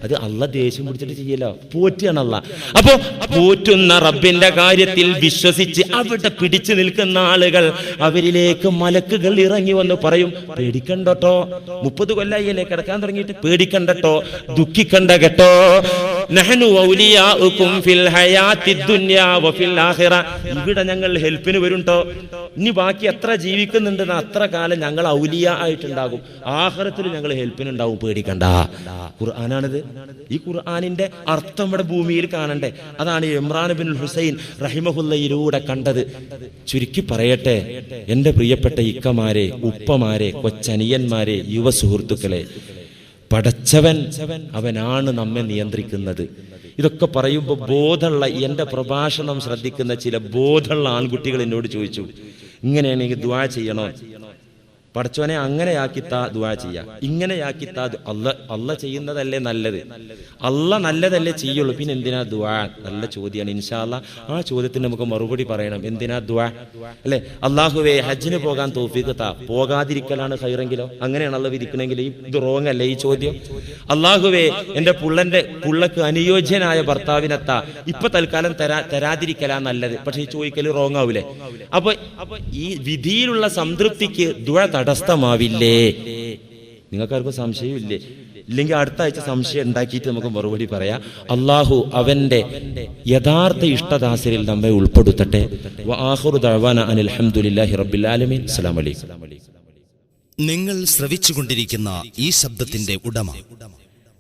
അത് അള്ള ദേഷ്യം പിടിച്ചിട്ട് ചെയ്യല്ലോ, പോറ്റുകയാണ് അള്ള. അപ്പോ പോറ്റുന്ന റബ്ബിന്റെ കാര്യത്തിൽ വിശ്വസിച്ച് അവിടെ പിടിച്ചു നിൽക്കുന്ന ആളുകൾ, അവരിലേക്ക് മലക്കുകൾ ഇറങ്ങി വന്ന് പറയും, പേടിക്കണ്ടോ, 30 കൊല്ലായില്ലേ കിടക്കാൻ തുടങ്ങിയിട്ട്, പേടിക്കണ്ടോ, ദുഃഖിക്കണ്ട കേട്ടോ. നഹ്നു ഔലിയാഉകും ഫിൽ ഹയാത്തിദ് ദുനിയാ വഫിൽ ആഖിറ, ഇവിടെ ഞങ്ങൾ ഹെൽപ്പിന് വരും ട്ടോ. ഇനി ബാക്കി എത്ര ജീവിക്കുന്നുണ്ടെന്ന് അത്ര കാലം ഞങ്ങൾ ഔലിയ ആയിട്ടുണ്ടാകും, ആഖിറത്തിൽ ഞങ്ങൾ ഹെൽപ്പിനുണ്ടാവും, പേടിക്കണ്ട. ഖുർആനാണിത്. ഈ ഖുർആനിന്റെ അർത്ഥം ഇവിടെ ഭൂമിയിൽ കാണണ്ടേ? അതാണ് ഇമ്രാൻ ഇബ്നുൽ ഹുസൈൻ റഹിമഹുല്ലയിലൂടെ കണ്ടത്. ചുരുക്കി പറയട്ടെ, എന്റെ പ്രിയപ്പെട്ട ഇക്കമാരെ, ഉപ്പമാരെ, കൊച്ചനിയന്മാരെ, യുവ സുഹൃത്തുക്കളെ, പടച്ചവൻ അവനാണ് നമ്മെ നിയന്ത്രിക്കുന്നത്. ഇതൊക്കെ പറയുമ്പോൾ ബോധമുള്ള, എന്റെ പ്രഭാഷണം ശ്രദ്ധിക്കുന്ന ചില ബോധമുള്ള ആൺകുട്ടികൾ എന്നോട് ചോദിച്ചു, ഇങ്ങനെയാണെങ്കിൽ ദുആ ചെയ്യണോ? പടച്ചോനെ അങ്ങനെയാക്കിത്താ ദുആ ചെയ്യാം, ഇങ്ങനെയാക്കിത്താ. അല്ല ചെയ്യുന്നതല്ലേ നല്ലത്, അല്ല നല്ലതല്ലേ ചെയ്യുള്ളൂ, പിന്നെ എന്തിനാ ദുആ? നല്ല ചോദ്യമാണ്. ഇൻഷാ അല്ലാഹ് ആ ചോദ്യത്തിന് നമുക്ക് മറുപടി പറയണം. എന്തിനാ ദുആ അല്ലെ? അല്ലാഹുവേ ഹജ്ജിന് പോകാൻ തൗഫീഖ് താ, പോകാതിരിക്കലാണ് ഖൈറെങ്കിലോ? അങ്ങനെയാണ് അല്ലാഹ് വിധിക്കണമെങ്കിൽ ഇത് റോങ് അല്ലേ ഈ ചോദ്യം? അല്ലാഹുവേ എന്റെ പുള്ളക്ക് അനുയോജ്യനായ ഭർത്താവിനെത്താ, ഇപ്പൊ തൽക്കാലം തരാതിരിക്കലാ നല്ലത്. പക്ഷെ ഈ ചോദിക്കല് റോങ് ആവൂലേ? അപ്പൊ ഈ വിധിയിലുള്ള സംതൃപ്തിക്ക് ദുആ തടസ്സമാവില്ലേ? നിങ്ങൾക്കാർക്കും സംശയമില്ലേ? ഇല്ലെങ്കിൽ അടുത്ത ആഴ്ച സംശയം ഉണ്ടാക്കിയിട്ട് നമുക്ക് മറുപടി പറയാം. അള്ളാഹു അവന്റെ യഥാർത്ഥ ഇഷ്ടദാസരിൽ നമ്മെ ഉൾപ്പെടുത്തട്ടെ. വആഖിറു ദഅ്വാനാ അനിൽ ഹംദുലില്ലാഹി റബ്ബിൽ ആലമീൻ. അസ്സലാമു അലൈക്കും. നിങ്ങൾ ശ്രവിച്ചുകൊണ്ടിരിക്കുന്ന ഈ ശബ്ദത്തിന്റെ ഉടമ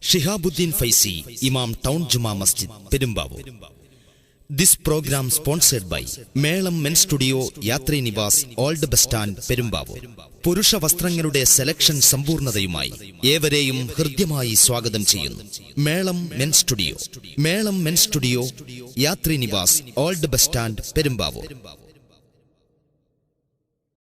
ഷിഹാബുദ്ദീൻ ഫൈസി, ഇമാം ടൗൺ ജുമാ മസ്ജിദ്, Perumbavoor. This program sponsored by Melam men studio, Yatri Nivas, old bus stand, Perumbavoor. പുരുഷ വസ്ത്രങ്ങളുടെ സെലക്ഷൻ സമ്പൂർണതയുമായി ഏവരെയും ഹൃദ്യമായി സ്വാഗതം ചെയ്യുന്നു. Melam men studio, Yatri Nivas, old bus stand, Perumbavoor.